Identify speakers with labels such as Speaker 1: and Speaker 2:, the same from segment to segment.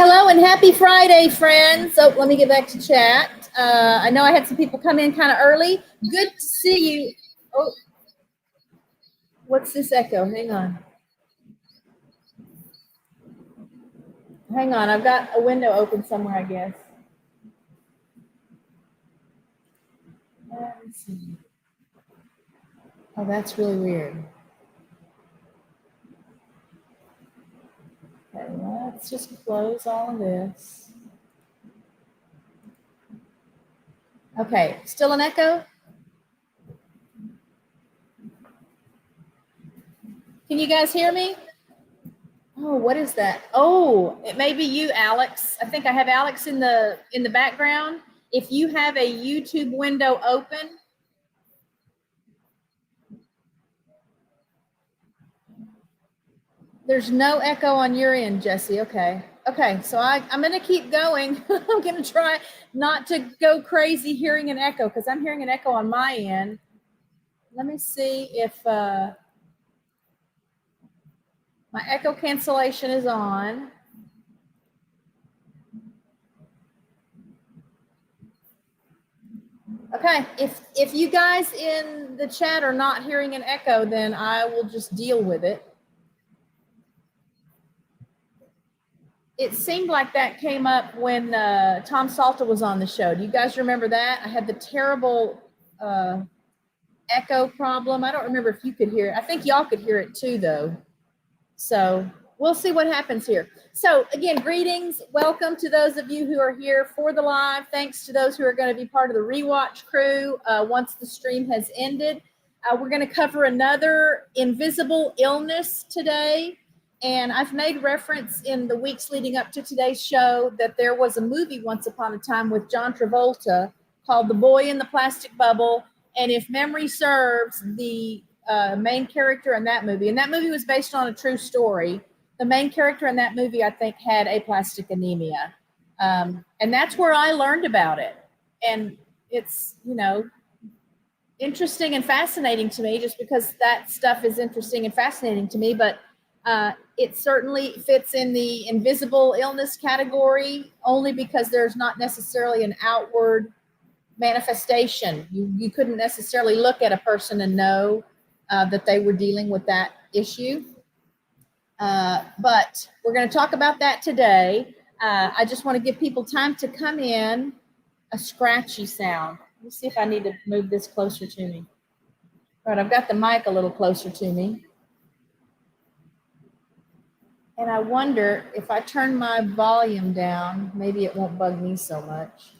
Speaker 1: Hello and happy Friday, friends. So let me get back to chat. I know I had some people come in kind of early. Good to see you. Oh, what's this echo? Hang on. Hang on. I've got a window open somewhere, I guess. Let me see. Oh, that's really weird. Okay, let's just close all of this. Okay, still an echo? Can you guys hear me? Oh, what is that? Oh, it may be you, Alex. I think I have Alex in the background. If you have a YouTube window open, there's no echo on your end, Jesse. Okay. Okay, so I'm going to keep going. I'm going to try not to go crazy hearing an echo because I'm hearing an echo on my end. Let me see if my echo cancellation is on. Okay, if you guys in the chat are not hearing an echo, then I will just deal with it. It seemed like that came up when Tom Salter was on the show. Do you guys remember that? I had the terrible echo problem. I don't remember if you could hear it. I think y'all could hear it too, though. So we'll see what happens here. So again, greetings. Welcome to those of you who are here for the live. Thanks to those who are going to be part of the rewatch crew once the stream has ended. We're going to cover another invisible illness today. And I've made reference in the weeks leading up to today's show that there was a movie once upon a time with John Travolta called The Boy in the Plastic Bubble. And if memory serves, the main character in that movie, and that movie was based on a true story, the main character in that movie, I think, had aplastic anemia. And that's where I learned about it. And it's, you know, interesting and fascinating to me just because that stuff is interesting and fascinating to me. But it certainly fits in the invisible illness category only because there's not necessarily an outward manifestation. You couldn't necessarily look at a person and know that they were dealing with that issue. But we're going to talk about that today. I just want to give people time to come in. A scratchy sound. Let me see if I need to move this closer to me. All right, I've got the mic a little closer to me. And I wonder if I turn my volume down, maybe it won't bug me so much.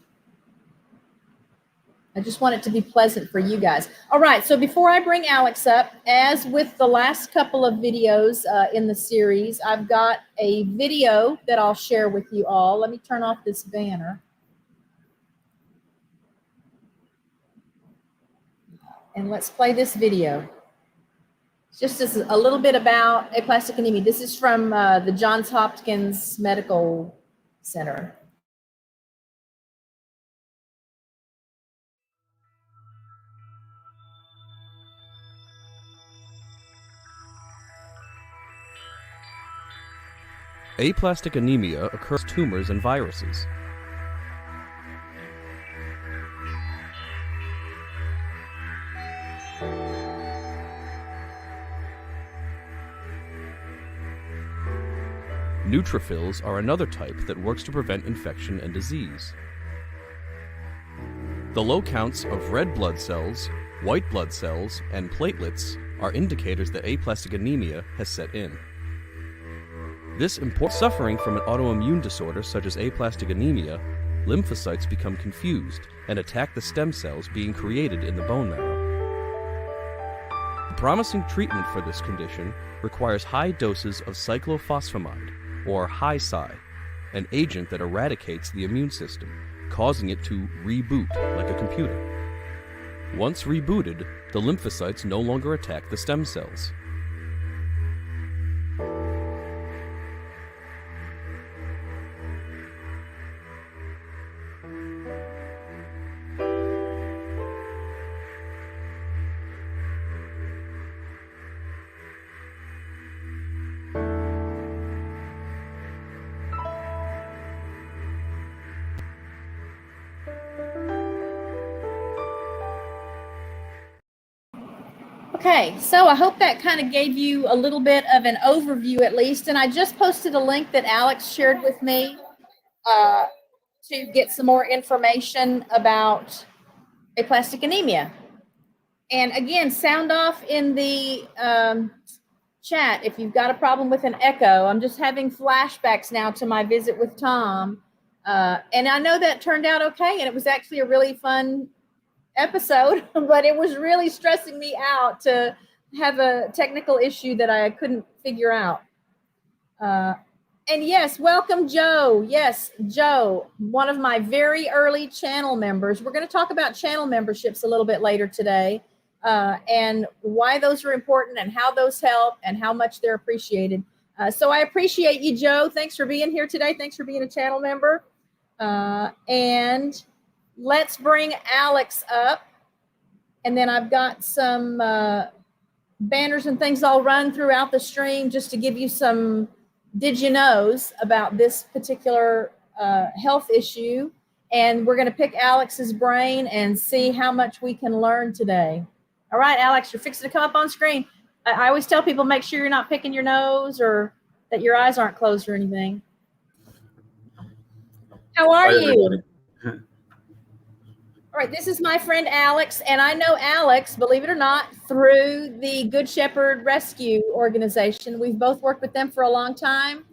Speaker 1: I just want it to be pleasant for you guys. All right, so before I bring Alex up, as with the last couple of videos in the series, I've got a video that I'll share with you all. Let me turn off this banner. And let's play this video. Just as a little bit about aplastic anemia. This is from the Johns Hopkins Medical Center.
Speaker 2: Aplastic anemia occurs in tumors and viruses. Neutrophils are another type that works to prevent infection and disease. The low counts of red blood cells, white blood cells, and platelets are indicators that aplastic anemia has set in. This suffering from an autoimmune disorder such as aplastic anemia, lymphocytes become confused and attack the stem cells being created in the bone marrow. The promising treatment for this condition requires high doses of cyclophosphamide, or high-Cy, an agent that eradicates the immune system, causing it to reboot like a computer. Once rebooted, the lymphocytes no longer attack the stem cells.
Speaker 1: Okay, so I hope that kind of gave you a little bit of an overview at least. And I just posted a link that Alex shared with me to get some more information about aplastic anemia. And again, sound off in the chat if you've got a problem with an echo. I'm just having flashbacks now to my visit with Tom. And I know that turned out okay. And it was actually a really fun episode, but it was really stressing me out to have a technical issue that I couldn't figure out. And yes, welcome, Joe. Yes, Joe, one of my very early channel members. We're going to talk about channel memberships a little bit later today, and why those are important and how those help and how much they're appreciated. So I appreciate you, Joe. Thanks for being here today. Thanks for being a channel member. And let's bring Alex up. And then I've got some banners and things I'll run throughout the stream just to give you some did you knows about this particular health issue. And we're going to pick Alex's brain and see how much we can learn today. All right, Alex, you're fixing to come up on screen. I always tell people, make sure you're not picking your nose or that your eyes aren't closed or anything. How are you? All right, this is my friend Alex, and I know Alex, believe it or not, through the Good Shepherd Rescue Organization. We've both worked with them for a long time,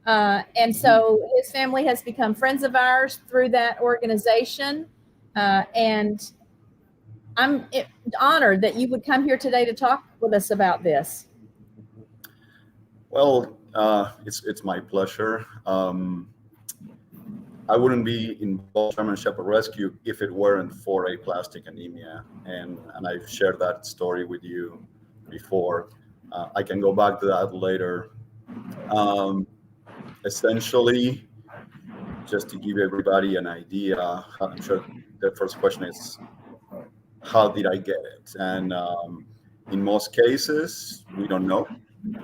Speaker 1: and so his family has become friends of ours through that organization, and I'm honored that you would come here today to talk with us about this.
Speaker 3: Well, it's my pleasure. I wouldn't be involved in German Shepherd Rescue if it weren't for aplastic anemia, and I've shared that story with you before. I can go back to that later. Essentially, just to give everybody an idea, I'm sure the first question is, how did I get it? And in most cases, we don't know.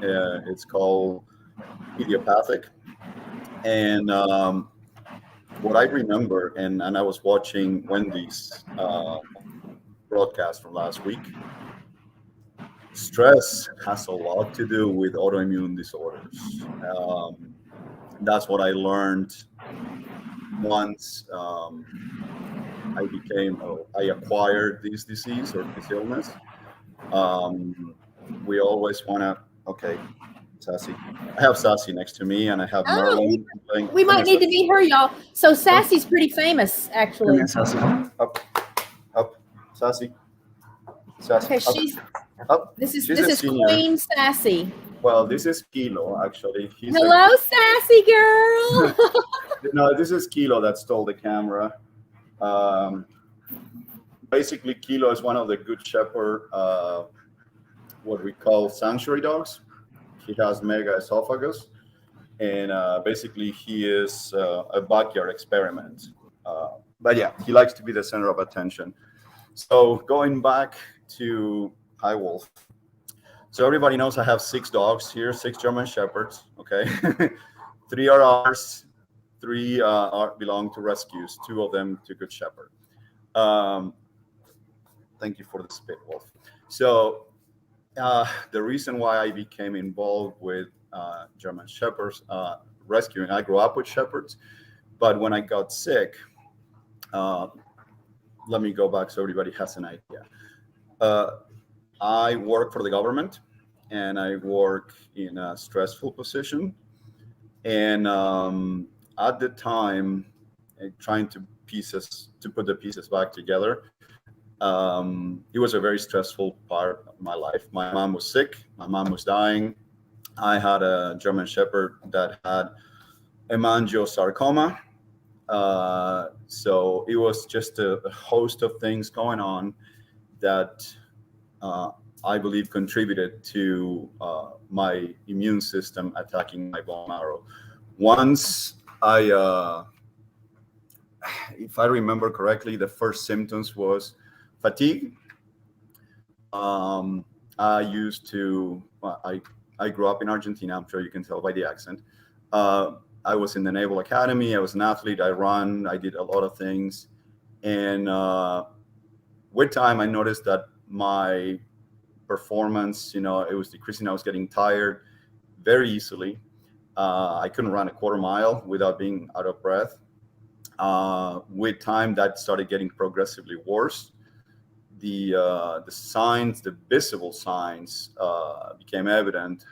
Speaker 3: It's called idiopathic. And what I remember, and I was watching Wendy's broadcast from last week, stress has a lot to do with autoimmune disorders. That's what I learned once I acquired this disease or this illness. We always want to, okay, Sassy. I have Sassy next to me, and I have Merlin.
Speaker 1: We might need to meet her, y'all. So Sassy's pretty famous, actually.
Speaker 3: Here, Sassy. Up, Sassy.
Speaker 1: Okay, she's up. This is Queen Sassy.
Speaker 3: Well, this is Kilo, actually.
Speaker 1: Hello, Sassy girl.
Speaker 3: No, this is Kilo that stole the camera. Basically, Kilo is one of the Good Shepherd, what we call sanctuary dogs. He has mega esophagus, and basically he is a backyard experiment. But yeah, he likes to be the center of attention. So going back to Hi Wolf. So everybody knows I have 6 dogs here, 6 German Shepherds, okay? 3 are ours, 3 belong to rescues, 2 of them to Good Shepherd. Thank you for the spit, Wolf. So the reason why I became involved with German Shepherds rescuing, I grew up with Shepherds, but when I got sick, let me go back so everybody has an idea. I work for the government, and I work in a stressful position. And at the time, trying to put the pieces back together, it was a very stressful part of my life. My mom was sick. My mom was dying. I had a German Shepherd that had hemangiosarcoma. So it was just a host of things going on that I believe contributed to my immune system attacking my bone marrow. Once if I remember correctly, the first symptoms was fatigue. I grew up in Argentina. I'm sure you can tell by the accent. I was in the Naval Academy. I was an athlete. I did a lot of things. And with time, I noticed that my performance. It was decreasing. I was getting tired very easily. I couldn't run a quarter mile without being out of breath. With time, that started getting progressively worse. The signs, the visible signs, became evident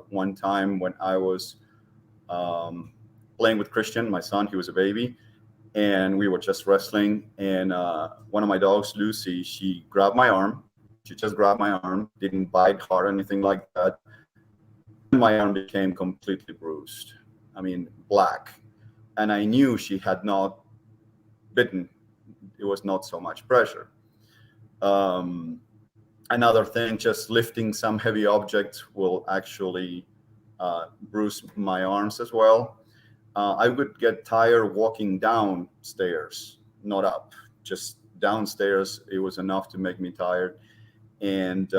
Speaker 3: one time when I was playing with Christian, my son. He was a baby, and we were just wrestling. And one of my dogs, Lucy, she grabbed my arm. She just grabbed my arm, didn't bite hard or anything like that. My arm became completely bruised. I mean, black. And I knew she had not bitten. It was not so much pressure. Another thing, just lifting some heavy object will actually bruise my arms as well. I would get tired walking downstairs, not up, just downstairs. It was enough to make me tired. And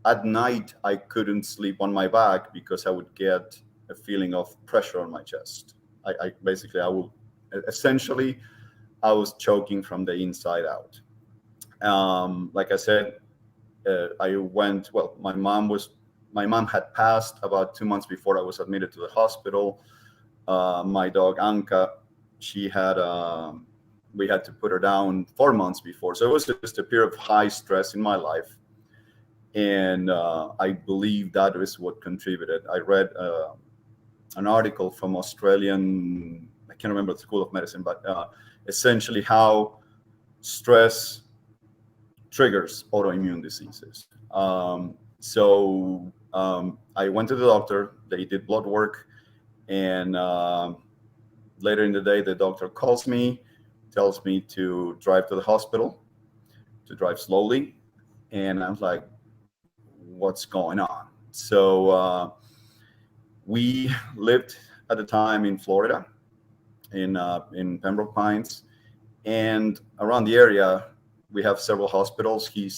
Speaker 3: at night, I couldn't sleep on my back because I would get a feeling of pressure on my chest. I was choking from the inside out. Like I said, my mom had passed about 2 months before I was admitted to the hospital. My dog Anka, we had to put her down 4 months before. So it was just a period of high stress in my life. And I believe that is what contributed. I read an article from Australian, I can't remember the School of Medicine, but essentially how stress triggers autoimmune diseases. So I went to the doctor. They did blood work. And later in the day, the doctor calls me, tells me to drive to the hospital, to drive slowly. And I was like, what's going on? So we lived at the time in Florida, in Pembroke Pines. And around the area, we have several hospitals. He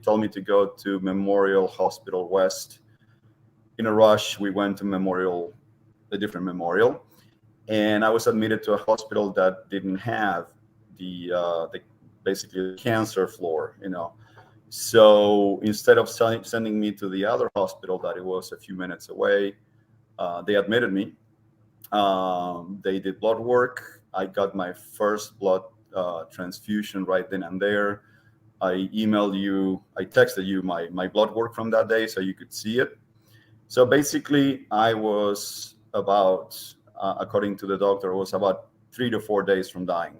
Speaker 3: told me to go to Memorial Hospital West. In a rush, we went to a different Memorial, and I was admitted to a hospital that didn't have basically the cancer floor, So instead of sending me to the other hospital that it was a few minutes away, they admitted me. They did blood work. I got my first blood transfusion right then and there. I texted you my blood work from that day so you could see it. So basically, I was about, according to the doctor, it was about 3 to 4 days from dying.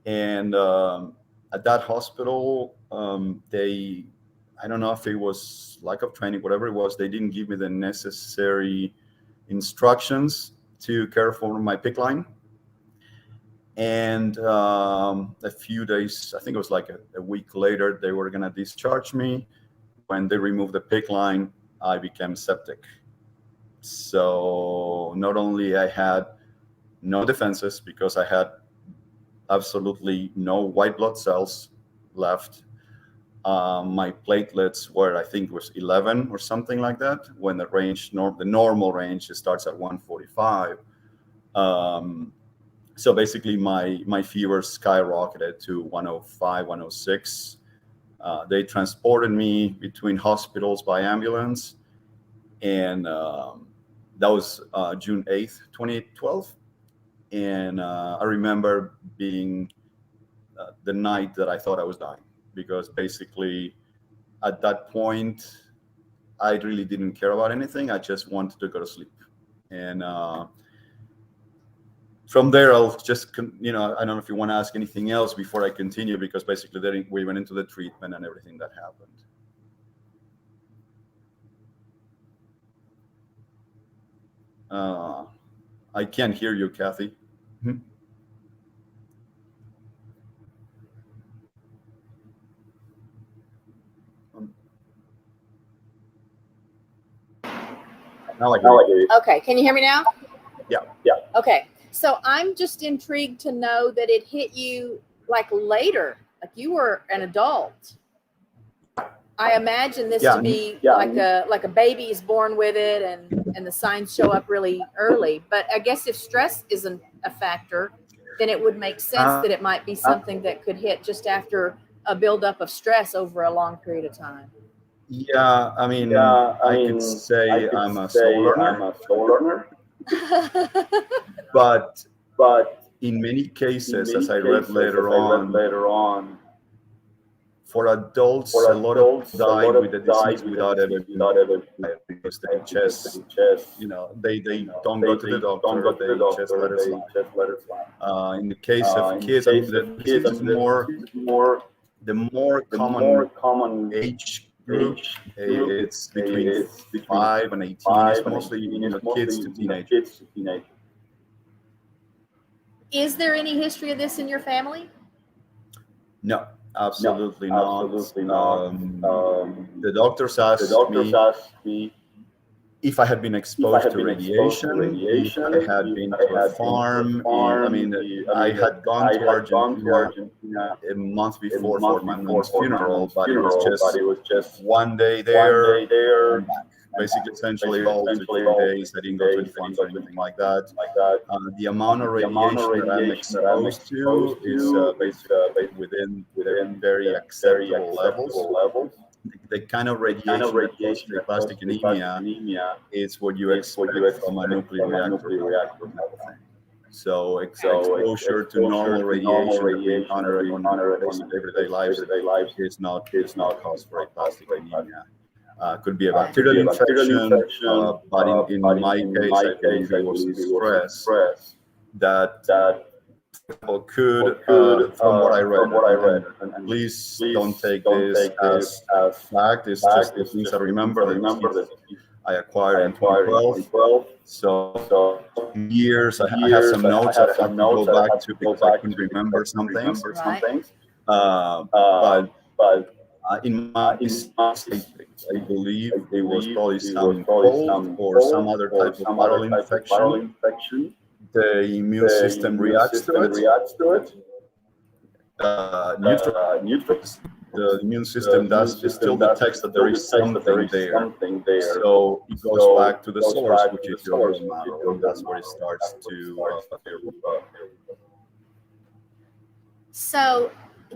Speaker 3: And at that hospital, I don't know if it was lack of training, whatever it was, they didn't give me the necessary instructions to care for my PICC line. And a few days, I think it was like a week later, they were going to discharge me. When they removed the PICC line, I became septic. So not only I had no defenses because I had absolutely no white blood cells left. My platelets were, I think it was 11 or something like that, when the normal range starts at 145. So basically my fever skyrocketed to 105, 106. They transported me between hospitals by ambulance. And that was June 8th, 2012. And I remember being the night that I thought I was dying, because basically at that point, I really didn't care about anything. I just wanted to go to sleep. And from there, I'll just, I don't know if you want to ask anything else before I continue, because basically then we went into the treatment and everything that happened. I can't hear you, Kathy. Now I hear you.
Speaker 1: Okay, can you hear me now?
Speaker 3: Yeah.
Speaker 1: Okay, so I'm just intrigued to know that it hit you like later, like you were an adult. I imagine this to be like a baby is born with it, and the signs show up really early. But I guess if stress isn't a factor, then it would make sense that it might be something that could hit just after a buildup of stress over a long period of time.
Speaker 3: Yeah, I mean, I could say I'm a slow learner, but in many cases, as I read later on, for adults, a lot of die with the disease without ever being diagnosed, because they just, they don't go to the doctor, they just let it slide. In the case of kids, I mean, the disease is the more common age group, it's between 5 and 18. It's mostly kids to teenagers.
Speaker 1: Is there any history of this in your family?
Speaker 3: No, absolutely not. The doctors asked me if I had been exposed to radiation, if I had been to a farm. I mean, I had gone to Argentina a month before for my mom's funeral, but it was just one day there and back. Basically, essentially all the 2 days. I didn't go to any farms or anything like that. The amount of radiation that I'm exposed to is basically within very acceptable levels. The kind of radiation that causes aplastic anemia is what you expect from a nuclear reactor. So exposure to normal radiation that we encounter in everyday lives is not cause for aplastic anemia. Could be a bacterial infection, but in my case, I believe it was stress that could, from what I read, and please don't take this as fact. It's just the things I remember. That I acquired in 2012. So years, I have some notes that I have to go back to because I couldn't remember some things. But in my case, I believe it was probably some cold or some other type of viral infection. The immune system reacts to it. The immune system still detects that there is something there. So it goes back to the source, which is your own model, and that's where it starts to appear.
Speaker 1: So,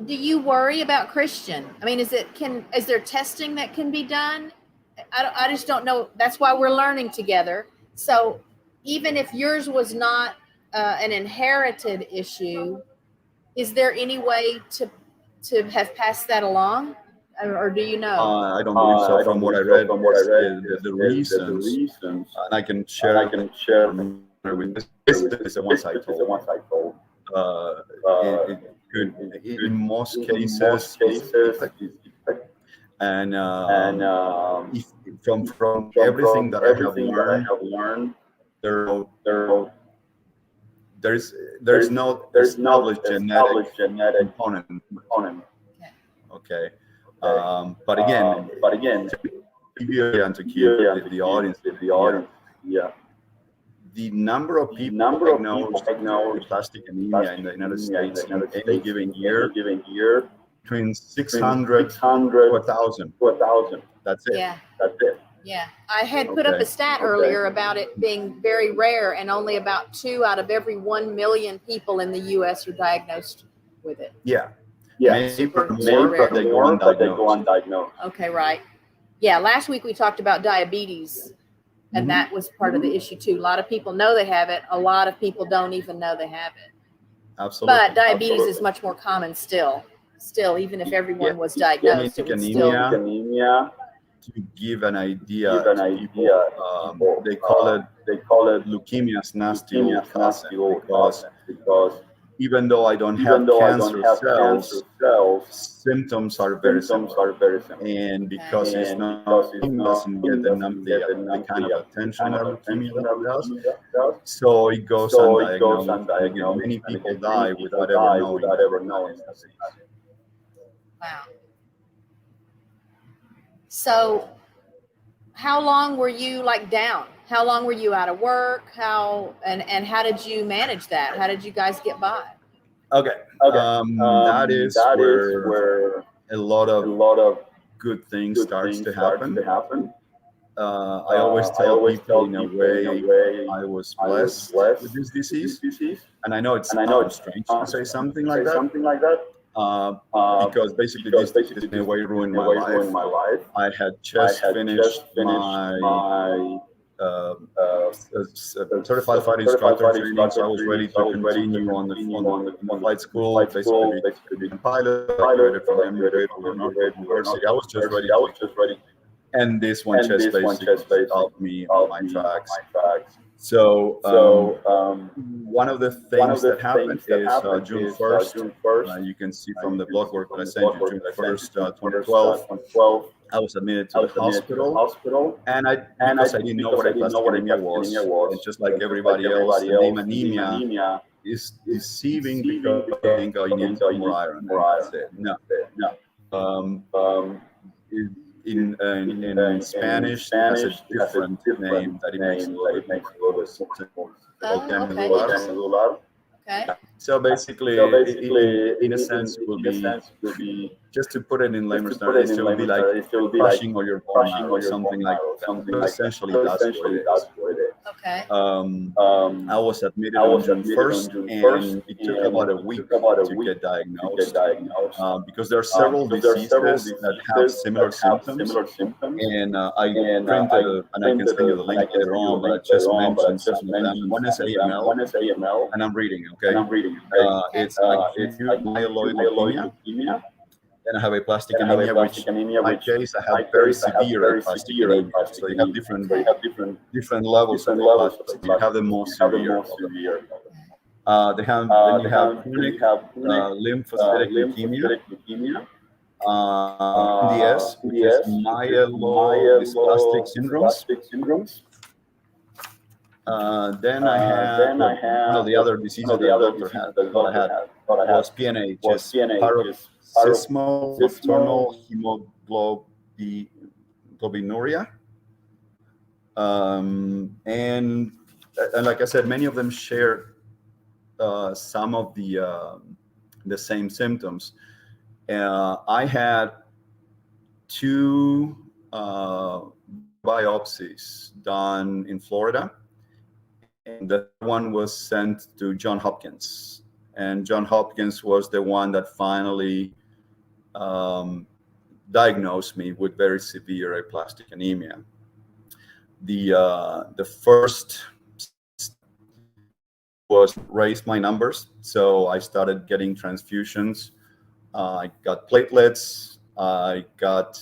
Speaker 1: do you worry about Christian? I mean, is there testing that can be done? I just don't know. That's why we're learning together. So, even if yours was not an inherited issue, is there any way to have passed that along, or do you know?
Speaker 3: I don't believe so. From what I read, the reasons, and I can share with this is the ones I told. In most cases, and from everything that I have learned, there's no established genetic component. Okay. But again, to keep the audience, the number of people diagnosed with aplastic anemia in the United States in any given year, between 600 to 1,000. That's it.
Speaker 1: Yeah. Yeah, I had put up a stat earlier about it being very rare, and only about 2 out of every 1 million people in the U.S. are diagnosed with it.
Speaker 3: Yeah. Maybe more, but they go undiagnosed.
Speaker 1: Okay, right. Yeah, last week we talked about diabetes, and that was part of the issue too. A lot of people know they have it. A lot of people don't even know they have it.
Speaker 3: Absolutely.
Speaker 1: But diabetes is much more common still, even if everyone was diagnosed. It was
Speaker 3: anemia. To give an idea, people, they call it leukemia's nasty old cousin, because even though I don't have cancer cells, symptoms are very similar. And because it's not, it doesn't get the kind of attention that leukemia does, so it goes undiagnosed. Again, many people die without ever knowing.
Speaker 1: Wow. So, how long were you down? How long were you out of work? How did you manage that? How did you guys get by?
Speaker 3: Okay. That is where a lot of good things starts to happen. I always tell people, in a way, I was blessed with this disease, and I know it sounds strange to say something like that. because basically this in a way ruined my life. I had just finished my certified flight instructor training, so I was ready to continue on the flight school, basically become a pilot. I graduated from Emory University. I was just ready to, and this one just basically stopped me on my tracks. So one of the things that happened is June 1st. You can see from the blood work that I sent you, June 1st, 2012. I was admitted to the hospital, and because I didn't know what aplastic anemia was, and just like everybody else, the name anemia is deceiving because I think you need more iron. That's it. No. In Spanish, it has a different name that it makes a little bit more simple.
Speaker 1: Okay.
Speaker 3: So basically, in a sense, it will be, just to put it in layman's terms, it will be like crushing all your bone marrow, something like that. But essentially, that's what it is.
Speaker 1: Okay.
Speaker 3: I was admitted on June 1st, and it took about a week to get diagnosed because there are several diseases that have similar symptoms. And I printed, and I can send you the link later on, but I just mentioned some of them. One is AML, and I'm reading, okay? It's acute myeloid leukemia. Then I have aplastic anemia, which in my case, I have very severe aplastic anemia. So you have different levels of aplastic. You have the most severe. Then you have chronic lymphocytic leukemia. MDS, which is myelodysplastic syndromes. Then I had one of the other diseases that the doctor had was PNH, just paroxysmal nocturnal hemoglobinuria. And like I said, many of them share some of the same symptoms. I had 2 biopsies done in Florida, and the one was sent to Johns Hopkins. And Johns Hopkins was the one that finally diagnosed me with very severe aplastic anemia. The first was raise my numbers, so I started getting transfusions. I got platelets, I got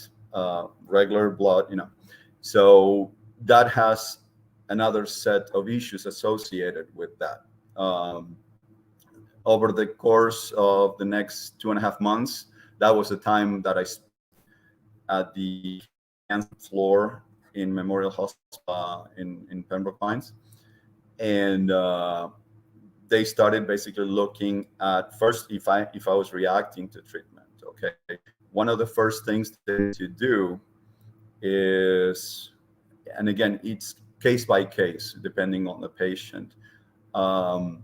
Speaker 3: regular blood, So that has another set of issues associated with that. Over the course of the next 2.5 months, that was the time that I spent at the cancer floor in Memorial Hospital in Pembroke Pines. And they started basically looking at first if I was reacting to treatment. Okay, one of the first things to do is, and again, it's case by case depending on the patient. One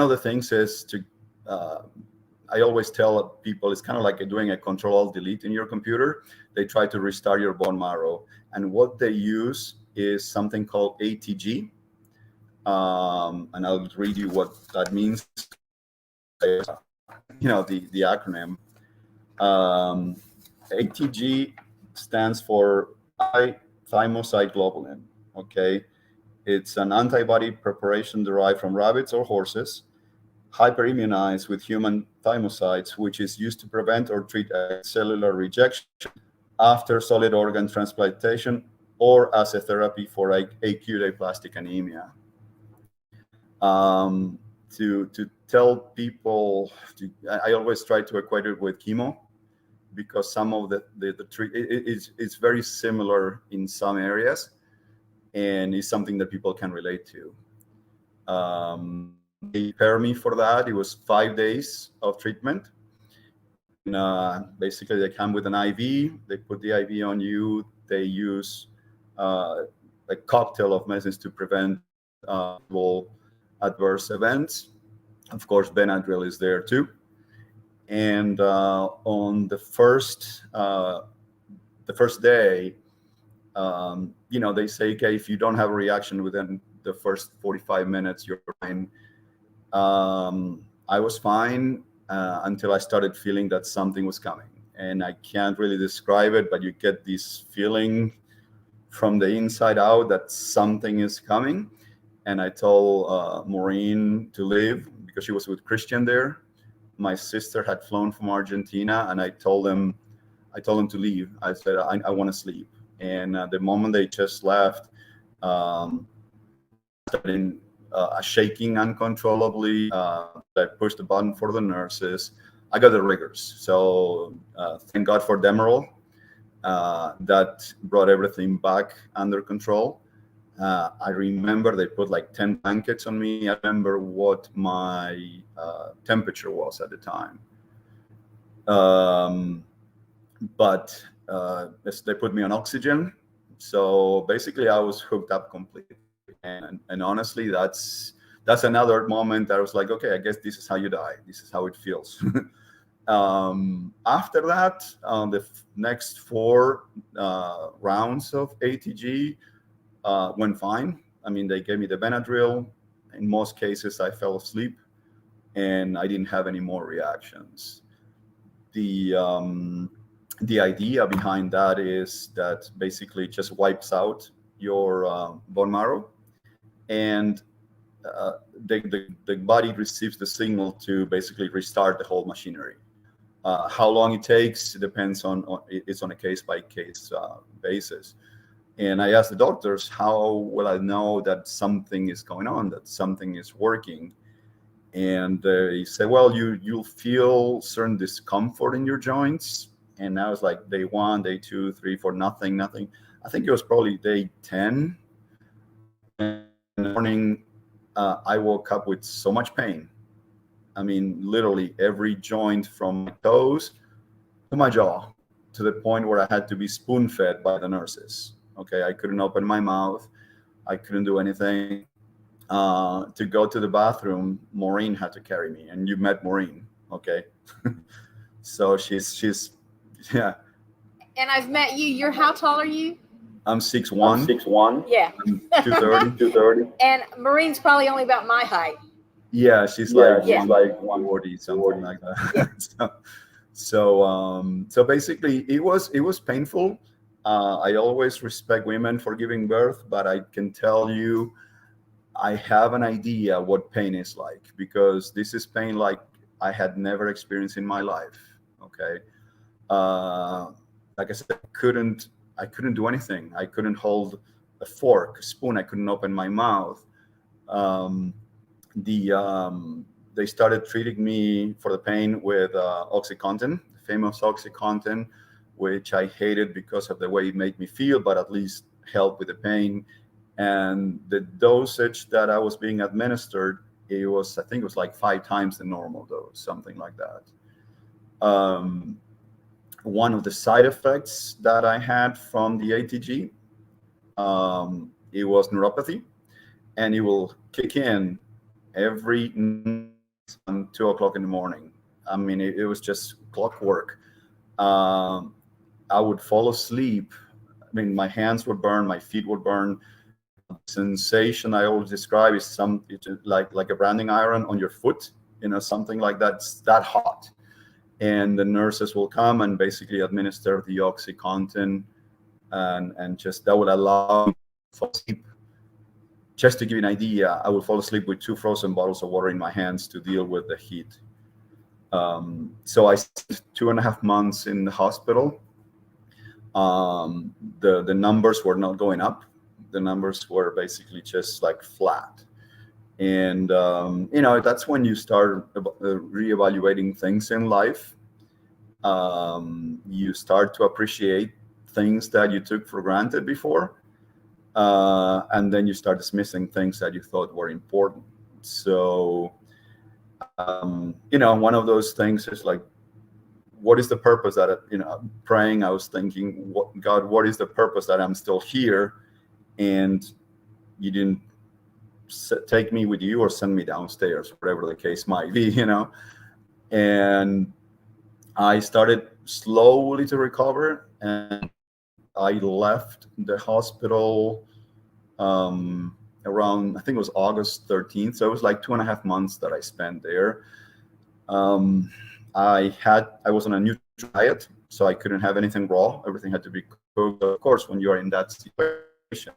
Speaker 3: of the things is to I always tell people it's kind of like doing a Control-Alt-Delete in your computer. They try to restart your bone marrow, and what they use is something called ATG. And I'll read you what that means. The acronym. ATG stands for thymocyte globulin. Okay, it's an antibody preparation derived from rabbits or horses, hyperimmunized with human thymocytes, which is used to prevent or treat cellular rejection after solid organ transplantation or as a therapy for acute aplastic anemia. To tell people, I always try to equate it with chemo, because some of the it's very similar in some areas, and it's something that people can relate to. They pair me for that. It was 5 days of treatment. And, basically, they come with an IV. They put the IV on you. They use a cocktail of medicines to prevent adverse events. Of course, Benadryl is there too. And on the first day, they say, okay, if you don't have a reaction within the first 45 minutes, you're fine. I was fine. until I started feeling that something was coming. And I can't really describe it, but you get this feeling from the inside out that something is coming. And I told Maureen to leave because she was with Christian there. My sister had flown from Argentina, and I told them to leave. I said, I want to sleep. And the moment they just left, started shaking uncontrollably. I pushed the button for the nurses. I got the rigors. So thank God for Demerol. That brought everything back under control. I remember they put like 10 blankets on me. I remember what my temperature was at the time. But they put me on oxygen. So basically I was hooked up completely. And honestly, that's another moment that I was like, okay, I guess this is how you die. This is how it feels. After that, the next 4 rounds of ATG went fine. I mean, they gave me the Benadryl. In most cases, I fell asleep, and I didn't have any more reactions. The idea behind that is that basically it just wipes out your bone marrow, and the body receives the signal to basically restart the whole machinery. How long it takes depends on it's on a case-by-case basis. And I asked the doctors, how will I know that something is going on, that something is working? And they said, well, you'll feel certain discomfort in your joints. And I was like, day 1, day 2, 3, 4, nothing. I think it was probably day 10. And in the morning, I woke up with so much pain. I mean, literally every joint from my toes to my jaw, to the point where I had to be spoon-fed by the nurses. Okay, I couldn't open my mouth. I couldn't do anything. To go to the bathroom, Maureen had to carry me, and you met Maureen, okay? So she's yeah.
Speaker 1: And I've met you. How tall are you?
Speaker 3: I'm 6'1".
Speaker 4: 6'1".
Speaker 1: Yeah.
Speaker 3: I'm 230.
Speaker 1: And Maureen's probably only about my height.
Speaker 3: Yeah, she's
Speaker 4: Yeah,
Speaker 3: like
Speaker 4: she's like
Speaker 3: 140, something like that.
Speaker 1: Yeah.
Speaker 3: So basically, it was painful. I always respect women for giving birth, but I can tell you, I have an idea what pain is like, because this is pain like I had never experienced in my life. Okay, like I said, I couldn't do anything. I couldn't hold a fork, a spoon. I couldn't open my mouth. They started treating me for the pain with OxyContin, famous OxyContin, which I hated because of the way it made me feel, but at least helped with the pain. And the dosage that I was being administered, I think it was like 5 times the normal dose, something like that. One of the side effects that I had from the ATG, it was neuropathy, and it will kick in every night at 2 o'clock in the morning. I mean, it was just clockwork. I would fall asleep. I mean, my hands would burn, my feet would burn. The sensation I always describe is like a branding iron on your foot, something like that. It's that hot. And the nurses will come and basically administer the OxyContin, and just that would allow me to fall asleep. Just to give you an idea, I would fall asleep with 2 frozen bottles of water in my hands to deal with the heat. So I spent 2.5 months in the hospital. The numbers were not going up. The numbers were basically just like flat. And, that's when you start reevaluating things in life. You start to appreciate things that you took for granted before. And then you start dismissing things that you thought were important. So, one of those things is like, what is the purpose that, praying, I was thinking, God, what is the purpose that I'm still here? And you didn't take me with you or send me downstairs, whatever the case might be, And I started slowly to recover, and I left the hospital around, I think it was August 13th. So it was like 2.5 months that I spent there. I was on a neutral diet, so I couldn't have anything raw. Everything had to be cooked. Of course, when you are in that situation,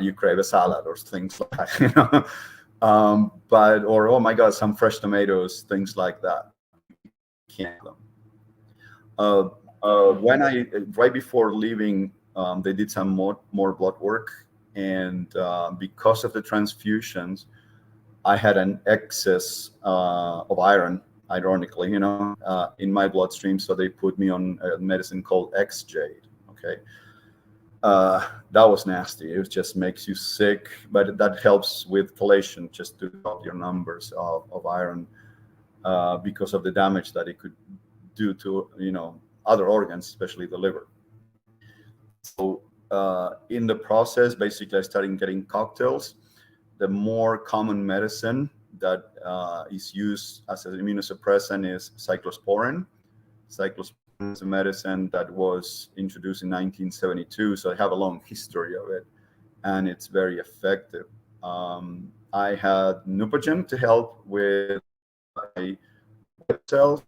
Speaker 3: you crave a salad or things like that, or oh my God, some fresh tomatoes, things like that. Can't have them. When I right before leaving, they did some more blood work, and because of the transfusions, I had an excess of iron, ironically, in my bloodstream. So they put me on a medicine called XJ. Okay. That was nasty. It just makes you sick, but that helps with chelation, just to drop your numbers of iron, because of the damage that it could do to, other organs, especially the liver. So in the process, basically, I started getting cocktails. The more common medicine that is used as an immunosuppressant is cyclosporin. Cyclosporin is a medicine that was introduced in 1972, so I have a long history of it, and it's very effective. I had Neupogen to help with my red cells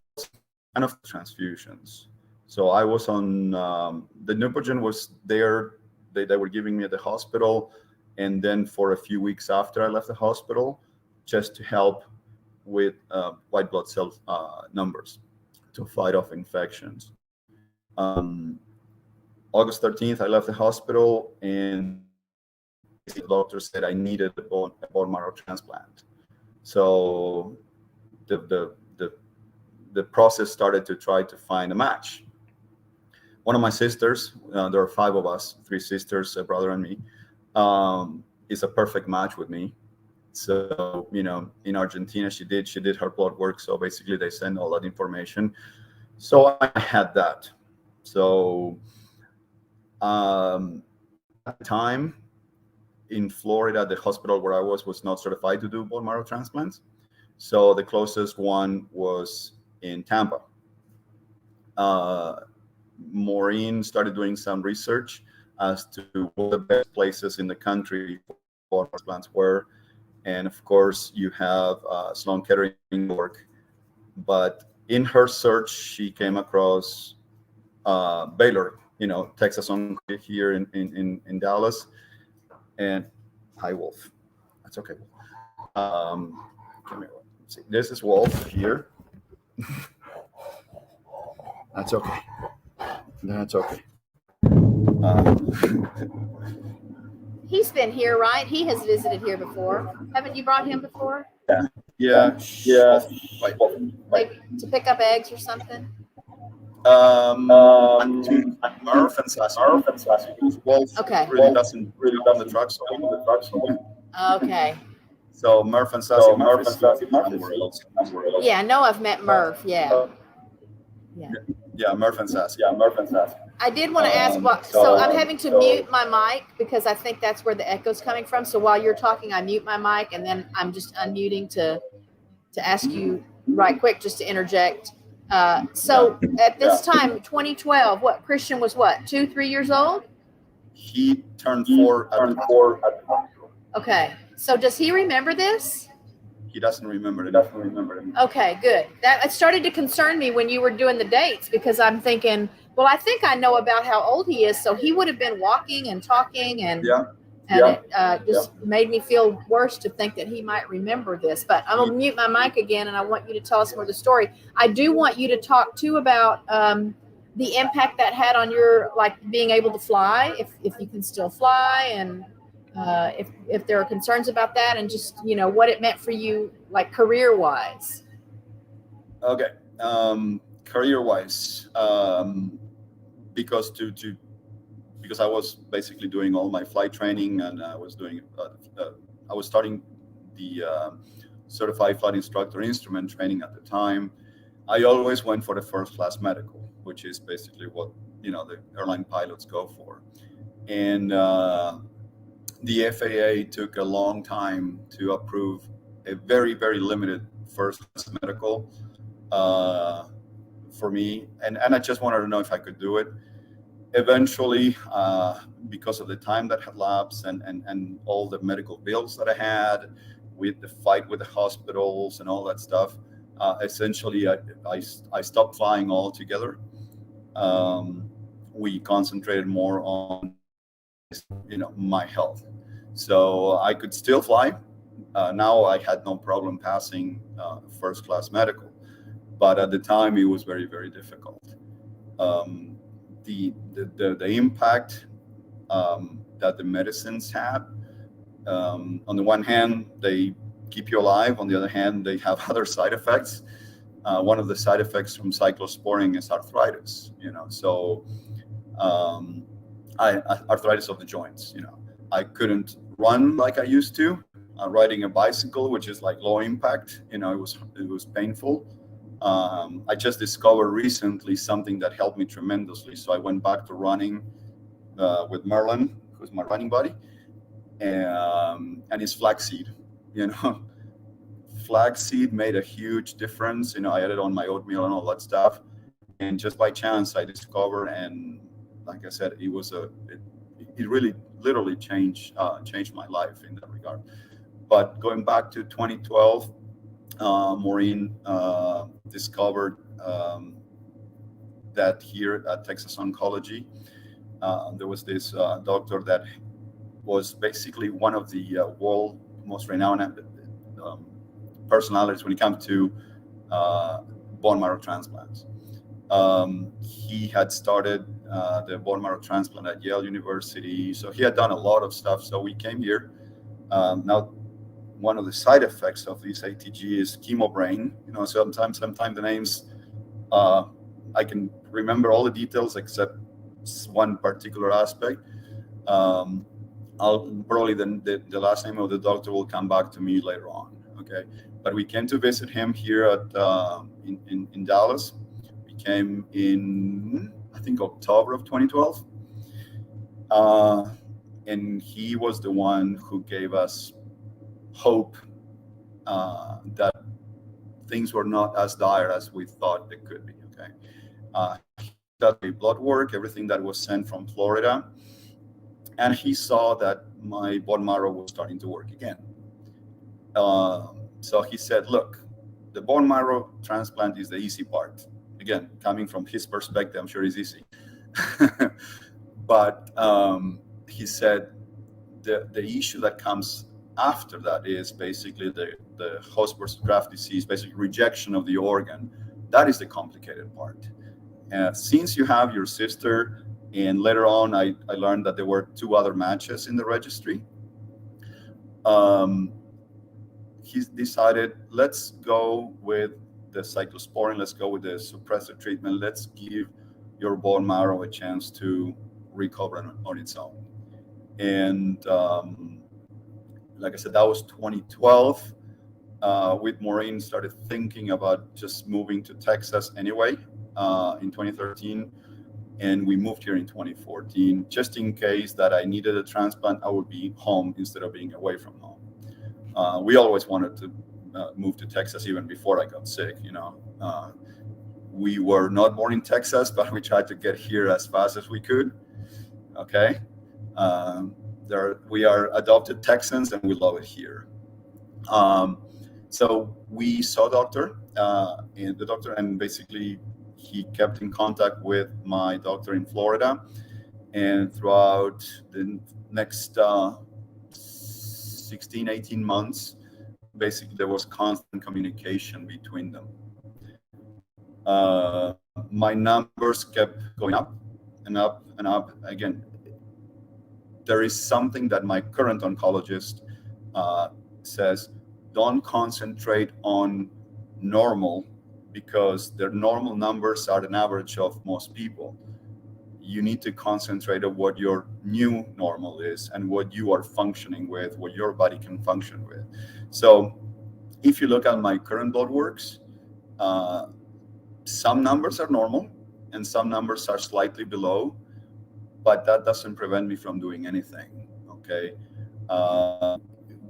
Speaker 3: and of transfusions. So I was on the Neupogen was there. They were giving me at the hospital, and then for a few weeks after I left the hospital, just to help with white blood cell numbers to fight off infections. August 13th, I left the hospital, and the doctor said I needed a bone marrow transplant. So the process started to try to find a match. One of my sisters, there are 5 of us, 3 sisters, a brother and me, is a perfect match with me. So, in Argentina, she did her blood work. So basically they send all that information. So I had that. So at the time in Florida, the hospital where I was not certified to do bone marrow transplants. So the closest one was in Tampa. Maureen started doing some research as to what the best places in the country for transplants were. And of course, you have Sloan Kettering work. But in her search, she came across Baylor, Texas Oncology here in Dallas. And hi, Wolf. That's okay. Come here. Let's see. This is Wolf here. That's okay. That's okay.
Speaker 1: He's been here, right? He has visited here before. Haven't you brought him before?
Speaker 3: Yeah. Wait.
Speaker 1: Maybe to pick up eggs or something?
Speaker 3: Murph and Sassy. Wolf
Speaker 1: Okay.
Speaker 3: really doesn't on the truck.
Speaker 1: Okay.
Speaker 3: So Murph and Sassy. Murph is somewhere else.
Speaker 1: Yeah, I know I've met Murph. Yeah.
Speaker 3: Yeah, Murph and Sassy.
Speaker 1: I did want to ask, so I'm having to mute my mic because I think that's where the echo's coming from. So while you're talking, I mute my mic, and then I'm just unmuting to ask you right quick, just to interject. So at this time, 2012, Christian was 2-3 years old?
Speaker 3: He turned 4 at the time.
Speaker 1: Okay. So does he remember this?
Speaker 3: He doesn't remember it.
Speaker 1: Okay, good. That started to concern me when you were doing the dates, because I'm thinking, well, I think I know about how old he is, so he would have been walking and talking, and it just made me feel worse to think that he might remember this. But I'm gonna mute my mic again, and I want you to tell us more of the story. I do want you to talk too about the impact that had on your being able to fly, if you can still fly, and if there are concerns about that, and just what it meant for you career wise.
Speaker 3: Okay. Career wise, because I was basically doing all my flight training, and I was starting the certified flight instructor instrument training at the time. I always went for the first class medical, which is basically what the airline pilots go for. And the FAA took a long time to approve a very, very limited first class medical for me, and I just wanted to know if I could do it. Eventually, because of the time that had lapsed and all the medical bills that I had with the fight with the hospitals and all that stuff, Essentially, I stopped flying altogether. We concentrated more on, my health. So I could still fly. Now I had no problem passing first class medical, but at the time it was very, very difficult. Um, the impact that the medicines had, on the one hand, they keep you alive. On the other hand, they have other side effects. One of the side effects from cyclosporine is arthritis. So um, arthritis of the joints. I couldn't run like I used to. Riding a bicycle, which is like low impact, it was painful. I just discovered recently something that helped me tremendously. So I went back to running with Merlin, who's my running buddy, and it's flaxseed. You know, flaxseed made a huge difference. I added on my oatmeal and all that stuff, and just by chance I discovered, and like I said, it really literally changed my life in that regard. But going back to 2012, Maureen discovered that here at Texas Oncology, there was this doctor that was basically one of the world most renowned personalities when it comes to bone marrow transplants. He had started the bone marrow transplant at Yale University, so he had done a lot of stuff. So we came here. Now, one of the side effects of this ATG is chemo brain. Sometimes the names, I can remember all the details except one particular aspect. I'll probably the last name of the doctor will come back to me later on. Okay, but we came to visit him here at in Dallas. We came in, I think, October of 2012, and he was the one who gave us hope that things were not as dire as we thought they could be. Okay, that blood work, everything that was sent from Florida, and he saw that my bone marrow was starting to work again. So he said, "Look, the bone marrow transplant is the easy part." Again, coming from his perspective, I'm sure it's easy, but he said the issue that comes after that is basically the host versus graft disease, basically rejection of the organ. That is the complicated part. Since you have your sister, and later on I learned that there were 2 other matches in the registry, he decided, let's go with the cyclosporine, let's go with the suppressor treatment, let's give your bone marrow a chance to recover on its own. And like I said, that was 2012. With Maureen, started thinking about just moving to Texas anyway in 2013, and we moved here in 2014, just in case that I needed a transplant, I would be home instead of being away from home. We always wanted to move to Texas even before I got sick. We were not born in Texas, but we tried to get here as fast as we could. Okay. We are adopted Texans, and we love it here. So we saw the doctor, and basically he kept in contact with my doctor in Florida. And throughout the next 16, 18 months, basically there was constant communication between them. My numbers kept going up and up and up. Again, there is something that my current oncologist says: don't concentrate on normal, because their normal numbers are an average of most people. You need to concentrate on what your new normal is and what you are functioning with, what your body can function with. So if you look at my current blood works, some numbers are normal and some numbers are slightly below, but that doesn't prevent me from doing anything. Okay.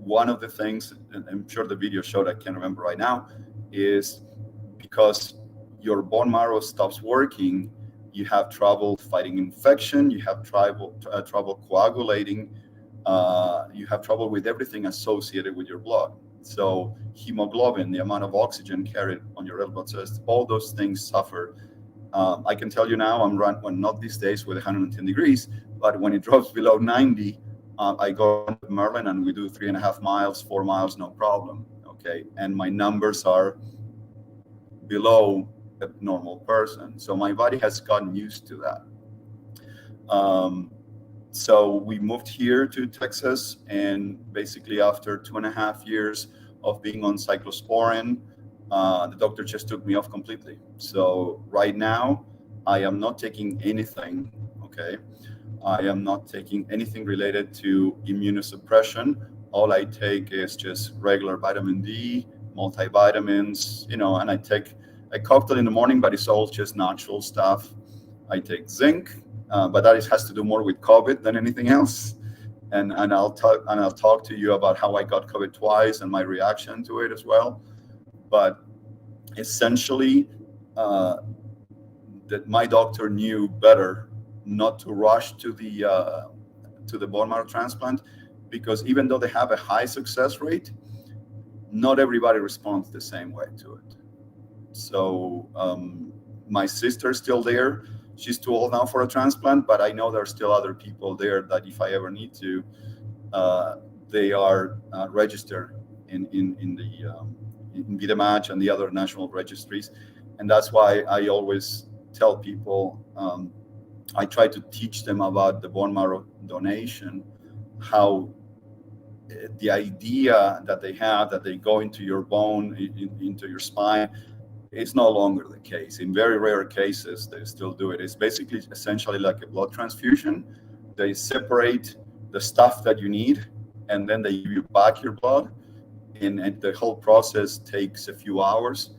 Speaker 3: One of the things, and I'm sure the video showed, I can't remember right now, is because your bone marrow stops working, you have trouble fighting infection, you have trouble coagulating, you have trouble with everything associated with your blood. So hemoglobin, the amount of oxygen carried on your red blood cells, all those things suffer. I can tell you now, well, not these days with 110 degrees, but when it drops below 90, I go to Merlin and we do 3.5 miles, 4 miles, no problem. Okay, and my numbers are below a normal person. So my body has gotten used to that. So we moved here to Texas, and basically after 2.5 years of being on cyclosporin, the doctor just took me off completely. So right now, I am not taking anything, okay? I am not taking anything related to immunosuppression. All I take is just regular vitamin D, multivitamins, and I take a cocktail in the morning, but it's all just natural stuff. I take zinc, but that has to do more with COVID than anything else. And I'll talk to you about how I got COVID twice and my reaction to it as well. But essentially, that my doctor knew better not to rush to the bone marrow transplant, because even though they have a high success rate, not everybody responds the same way to it. So my sister's still there. She's too old now for a transplant, but I know there are still other people there that if I ever need to, they are registered in VitaMatch and the other national registries. And that's why I always tell people, I try to teach them about the bone marrow donation, how the idea that they have that they go into your bone, into your spine, it's no longer the case. In very rare cases, they still do it. It's basically essentially like a blood transfusion. They separate the stuff that you need, and then they give you back your blood. And the whole process takes a few hours.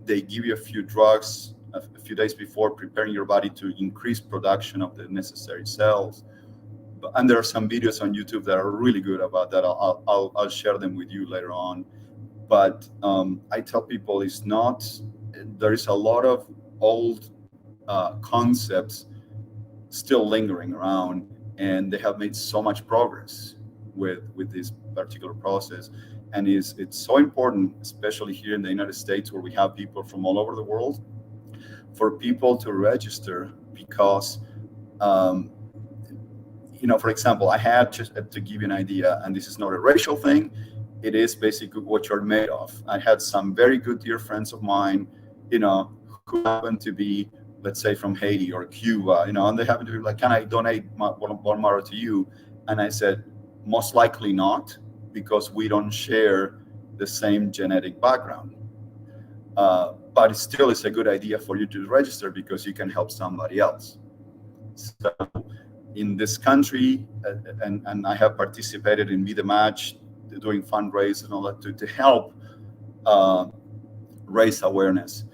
Speaker 3: They give you a few drugs a few days before, preparing your body to increase production of the necessary cells. And there are some videos on YouTube that are really good about that. I'll share them with you later on. But I tell people there is a lot of old concepts still lingering around, and they have made so much progress with this particular process. And it's so important, especially here in the United States, where we have people from all over the world, for people to register, because for example, I had, just to give you an idea, and this is not a racial thing, it is basically what you're made of. I had some very good dear friends of mine, who happen to be, let's say, from Haiti or Cuba, and they happen to be like, can I donate my bone marrow to you? And I said, most likely not, because we don't share the same genetic background. But it still is a good idea for you to register, because you can help somebody else. So in this country, and I have participated in VitaMatch, doing fundraisers and all that to help raise awareness.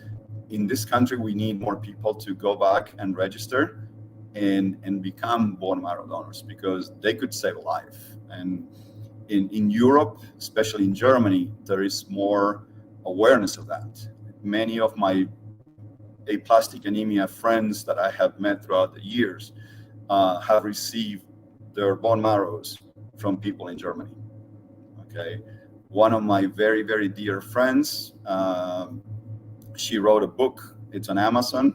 Speaker 3: In this country, we need more people to go back and register and become bone marrow donors, because they could save a life. And in Europe, especially in Germany, there is more awareness of that. Many of my aplastic anemia friends that I have met throughout the years have received their bone marrows from people in Germany. Okay, one of my very, very dear friends, she wrote a book. It's on Amazon,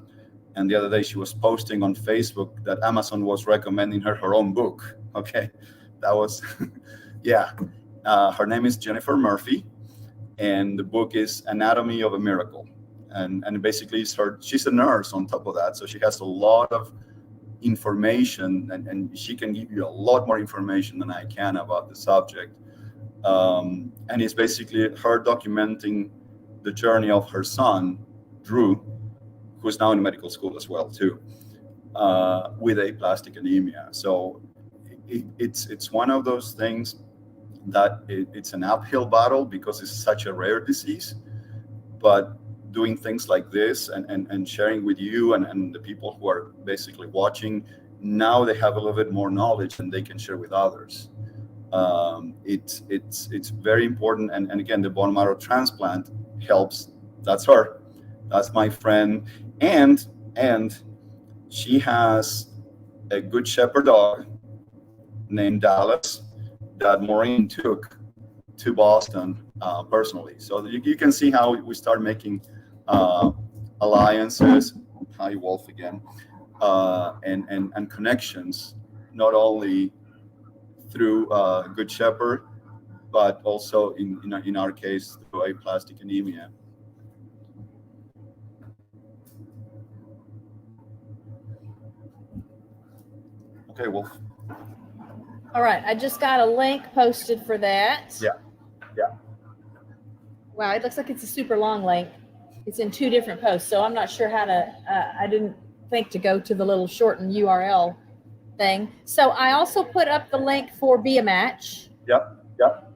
Speaker 3: and the other day she was posting on Facebook that Amazon was recommending her own book. Okay, that was yeah. Her name is Jennifer Murphy, and the book is Anatomy of a Miracle. And basically she's a nurse on top of that, so she has a lot of information, and she can give you a lot more information than I can about the subject. And it's basically her documenting the journey of her son, Drew, who's now in medical school as well too, with aplastic anemia. So it's one of those things that it's an uphill battle, because it's such a rare disease. But doing things like this and sharing with you and the people who are basically watching, now they have a little bit more knowledge and they can share with others. It's very important. And again, the bone marrow transplant helps. That's her. That's my friend. And she has a good shepherd dog named Dallas that Maureen took to Boston personally. So you can see how we start making alliances. Hi, Wolf again, and connections, not only through Good Shepherd, but also in our case through aplastic anemia. Okay, Wolf.
Speaker 1: All right, I just got a link posted for that.
Speaker 3: Yeah.
Speaker 1: Wow, it looks like it's a super long link. It's in 2 different posts, so I'm not sure how to, I didn't think to go to the little shortened URL thing. So I also put up the link for Be a Match.
Speaker 3: Yep.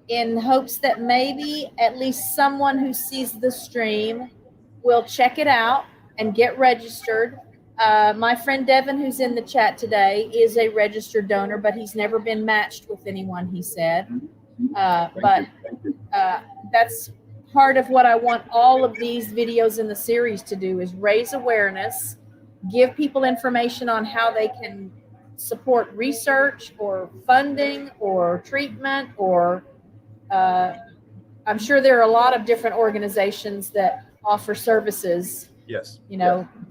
Speaker 1: In hopes that maybe at least someone who sees the stream will check it out and get registered. My friend Devin, who's in the chat today, is a registered donor, but he's never been matched with anyone, he said. That's part of what I want all of these videos in the series to do, is raise awareness, give people information on how they can support research or funding or treatment, or I'm sure there are a lot of different organizations that offer services,
Speaker 3: Yes.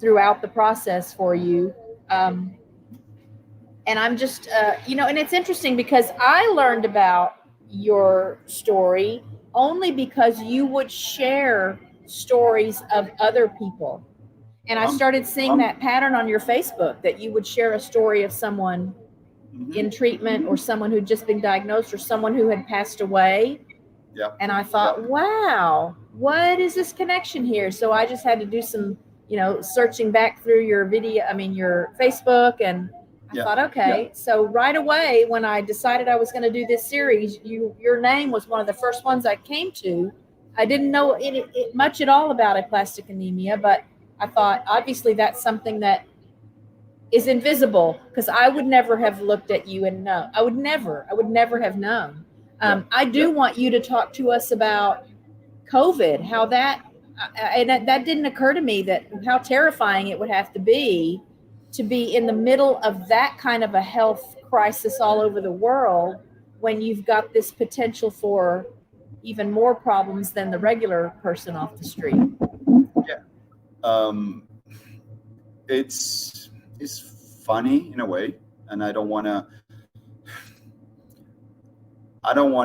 Speaker 1: Throughout the process for you. And I'm just, and it's interesting because I learned about your story only because you would share stories of other people. And I started seeing that pattern on your Facebook, that you would share a story of someone in treatment, or someone who'd just been diagnosed, or someone who had passed away.
Speaker 3: Yeah.
Speaker 1: And I thought, wow, what is this connection here? So I just had to do some, searching back through your Facebook, and I thought, okay. So right away, when I decided I was going to do this series, your name was one of the first ones I came to. I didn't know much at all about aplastic anemia, but I thought, obviously that's something that is invisible, because I would never have looked at you and known. I would never have known. I do want you to talk to us about COVID, how that didn't occur to me, that how terrifying it would have to be in the middle of that kind of a health crisis all over the world, when you've got this potential for even more problems than the regular person off the street.
Speaker 3: Yeah. It's funny in a way, and I don't want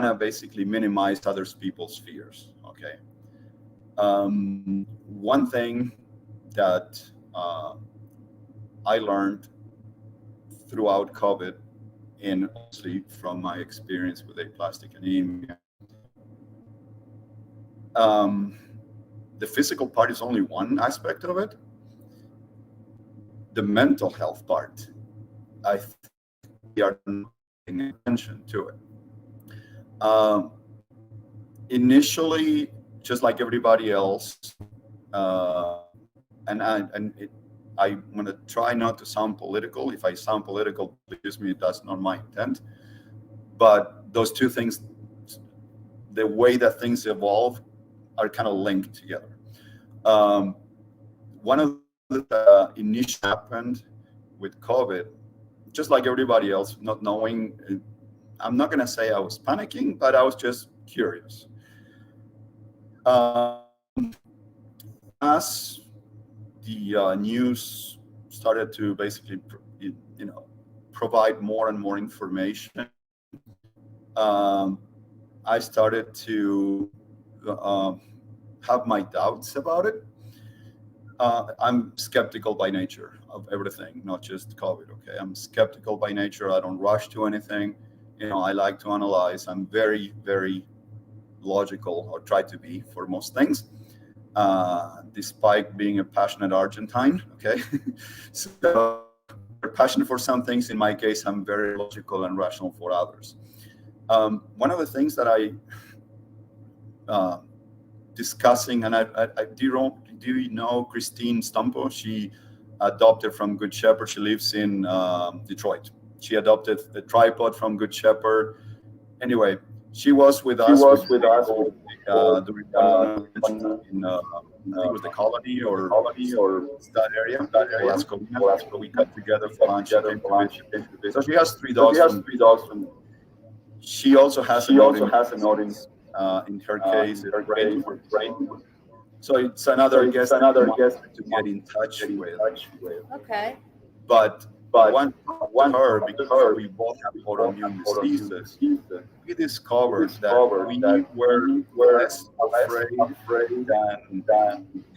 Speaker 3: to basically minimize other people's fears. Okay. One thing that I learned throughout COVID, and obviously from my experience with aplastic anemia, the physical part is only one aspect of it. The mental health part, I think we are not paying attention to it. Initially, just like everybody else, and I want to try not to sound political. If I sound political, excuse me, that's not my intent. But those two things, the way that things evolve, are kind of linked together. One of the initial happened with COVID, just like everybody else, not knowing. I'm not going to say I was panicking, but I was just curious. As the news started to basically, provide more and more information, I started to have my doubts about it. I'm skeptical by nature of everything, not just COVID. Okay, I'm skeptical by nature. I don't rush to anything. I like to analyze. I'm very, very logical, or try to be, for most things, despite being a passionate Argentine. Okay, so I'm passionate for some things. In my case, I'm very logical and rational for others. One of the things that I discussing, and I do you know Christine Stumpo? She adopted from Good Shepherd. She lives in Detroit. She adopted the tripod from Good Shepherd. Anyway, she was with us. During in I think it was the colony or that area. Alaska. We got together for lunch. So she has 3 dogs. She also has an audience. In her case, it's brain. So it's another guest to get in touch with.
Speaker 1: Okay.
Speaker 3: But one to her, because we both have autoimmune diseases, we discovered that we were less afraid than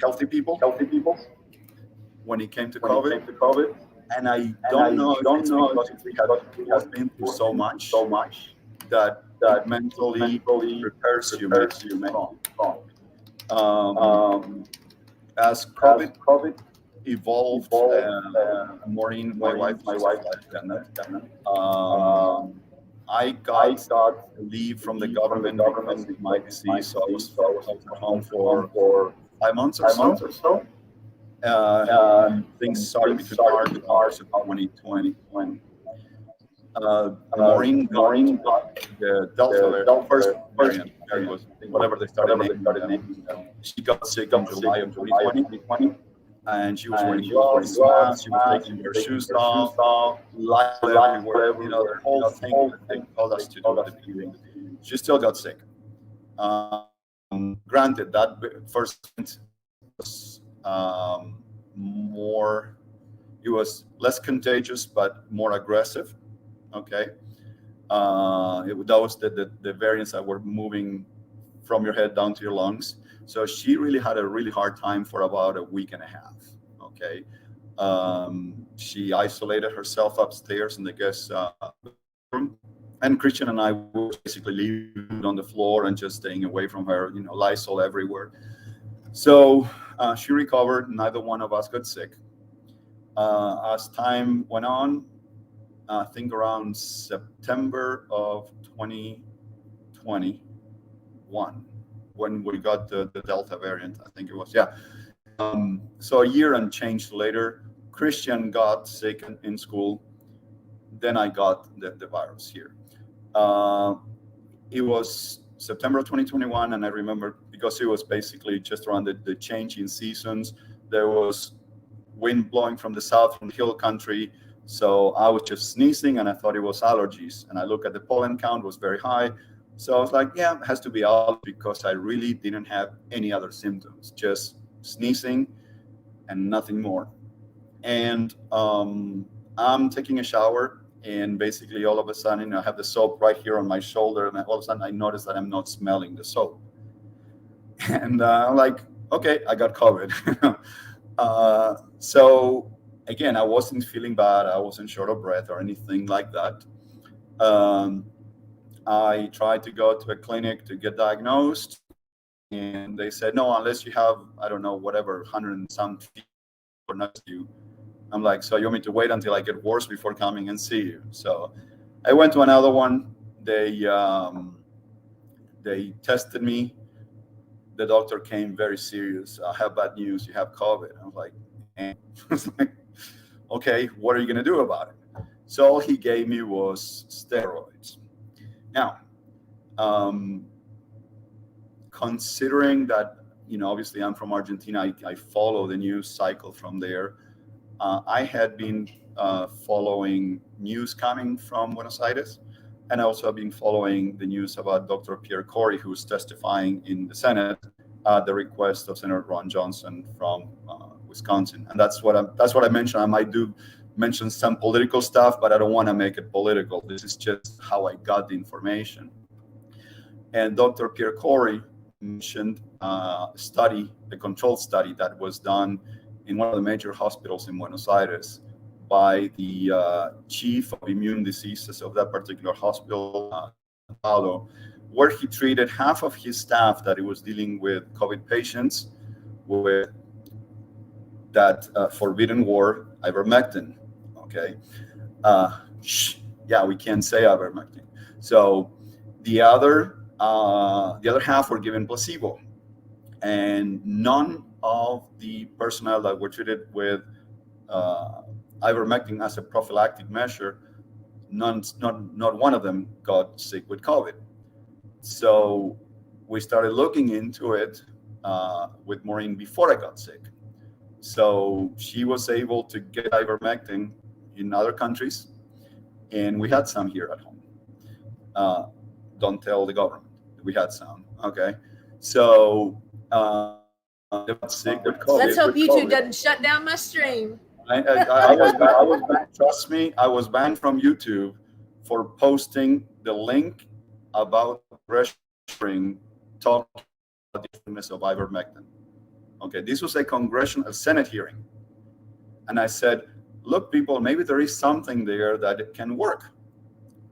Speaker 3: healthy people when it came to COVID. And I don't know if it's because we had both been through so much that it mentally prepares you, makes you strong. As COVID evolved, Maureen, my wife, she's a flight attendant. I got leave from the government because of my disease, so I was at home for 5 months or so. Things started between March and August of 2020. Maureen got the Delta first variant. It was whatever they started naming them. She got sick in July of 2020. And she was wearing gloves, masks, she was taking her shoes off, light everywhere, the whole thing that they told us to do at the beginning. She still got sick. Granted, that first was it was less contagious, but more aggressive. Okay. That was the variants that were moving from your head down to your lungs. So she really had a really hard time for about a week and a half. Okay. She isolated herself upstairs in the guest room, and Christian and I were basically leaving on the floor and just staying away from her, Lysol everywhere. So she recovered. Neither one of us got sick. As time went on, I think around September of 2021, when we got the Delta variant, I think it was, yeah. So a year and change later, Christian got sick in school. Then I got the virus here. It was September of 2021, and I remember because it was basically just around the change in seasons. There was wind blowing from the south, from the hill country. So I was just sneezing, and I thought it was allergies. And I looked at the pollen count, was very high. So I was like, yeah, it has to be allergies, because I really didn't have any other symptoms, just sneezing and nothing more. And I'm taking a shower, and basically all of a sudden I have the soap right here on my shoulder, and all of a sudden I notice that I'm not smelling the soap. And I'm like, okay, I got COVID. So again, I wasn't feeling bad. I wasn't short of breath or anything like that. I tried to go to a clinic to get diagnosed, and they said, no, unless you have, I don't know, whatever, 100 and some feet or next to you. I'm like, so you want me to wait until I get worse before coming and see you? So I went to another one. They tested me. The doctor came very serious. I have bad news. You have COVID. I was like, okay, what are you going to do about it? So all he gave me was steroids. Now, considering that, obviously I'm from Argentina, I follow the news cycle from there. I had been following news coming from Buenos Aires, and I also have been following the news about Dr. Pierre Corey, who's testifying in the Senate at the request of Senator Ron Johnson from Wisconsin. And that's what I mentioned. I might mention some political stuff, but I don't want to make it political. This is just how I got the information. And Dr. Pierre Corey mentioned a controlled study that was done in one of the major hospitals in Buenos Aires by the chief of immune diseases of that particular hospital, where he treated half of his staff that he was dealing with COVID patients with that forbidden word, ivermectin. Okay. Yeah, we can't say ivermectin. So the other half were given placebo, and none of the personnel that were treated with ivermectin as a prophylactic measure, not one of them got sick with COVID. So we started looking into it with Maureen before I got sick. So she was able to get ivermectin in other countries, and we had some here at home. Don't tell the government. We had some. Okay. So I got sick with COVID.
Speaker 1: Let's hope YouTube doesn't shut down my stream.
Speaker 3: I was banned. Trust me, I was banned from YouTube for posting the link about registering talking about the effectiveness of ivermectin. Okay, this was a congressional Senate hearing, and I said, "Look, people, maybe there is something there that it can work."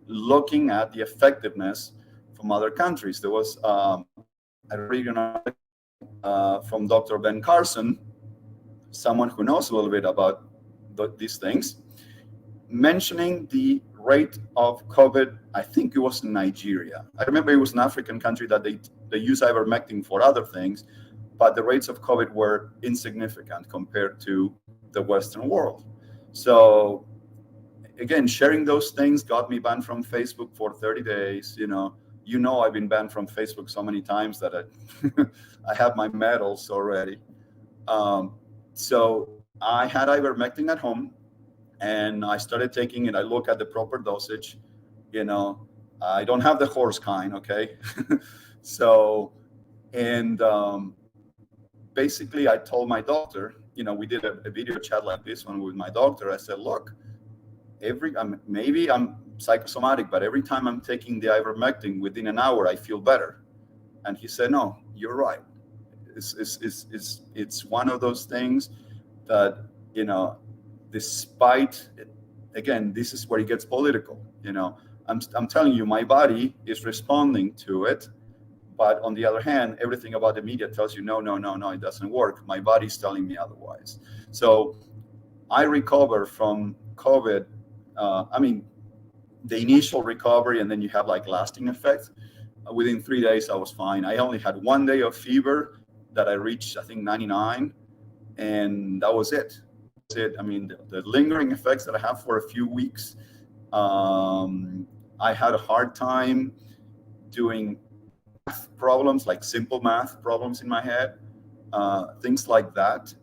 Speaker 3: Looking at the effectiveness from other countries, there was a regional from Dr. Ben Carson, someone who knows a little bit about these things, mentioning the rate of COVID. I think it was in Nigeria. I remember it was an African country that they use ivermectin for other things, but the rates of COVID were insignificant compared to the Western world. So again, sharing those things got me banned from Facebook for 30 days. I've been banned from Facebook so many times that I have my medals already. So I had ivermectin at home, and I started taking it. I look at the proper dosage. I don't have the horse kind, okay? So, and basically I told my doctor, we did a video chat like this one with my doctor. I said, look, maybe I'm psychosomatic, but every time I'm taking the ivermectin, within an hour, I feel better. And he said, no, you're right. It's one of those things that, despite, again, this is where it gets political. I'm telling you, my body is responding to it. But on the other hand, everything about the media tells you, no, it doesn't work. My body's telling me otherwise. So I recover from COVID. The initial recovery, and then you have like lasting effects. Within 3 days, I was fine. I only had 1 day of fever that I reached, I think, 99, and that was it. The lingering effects that I have for a few weeks, I had a hard time doing math problems, like simple math problems in my head, things like that,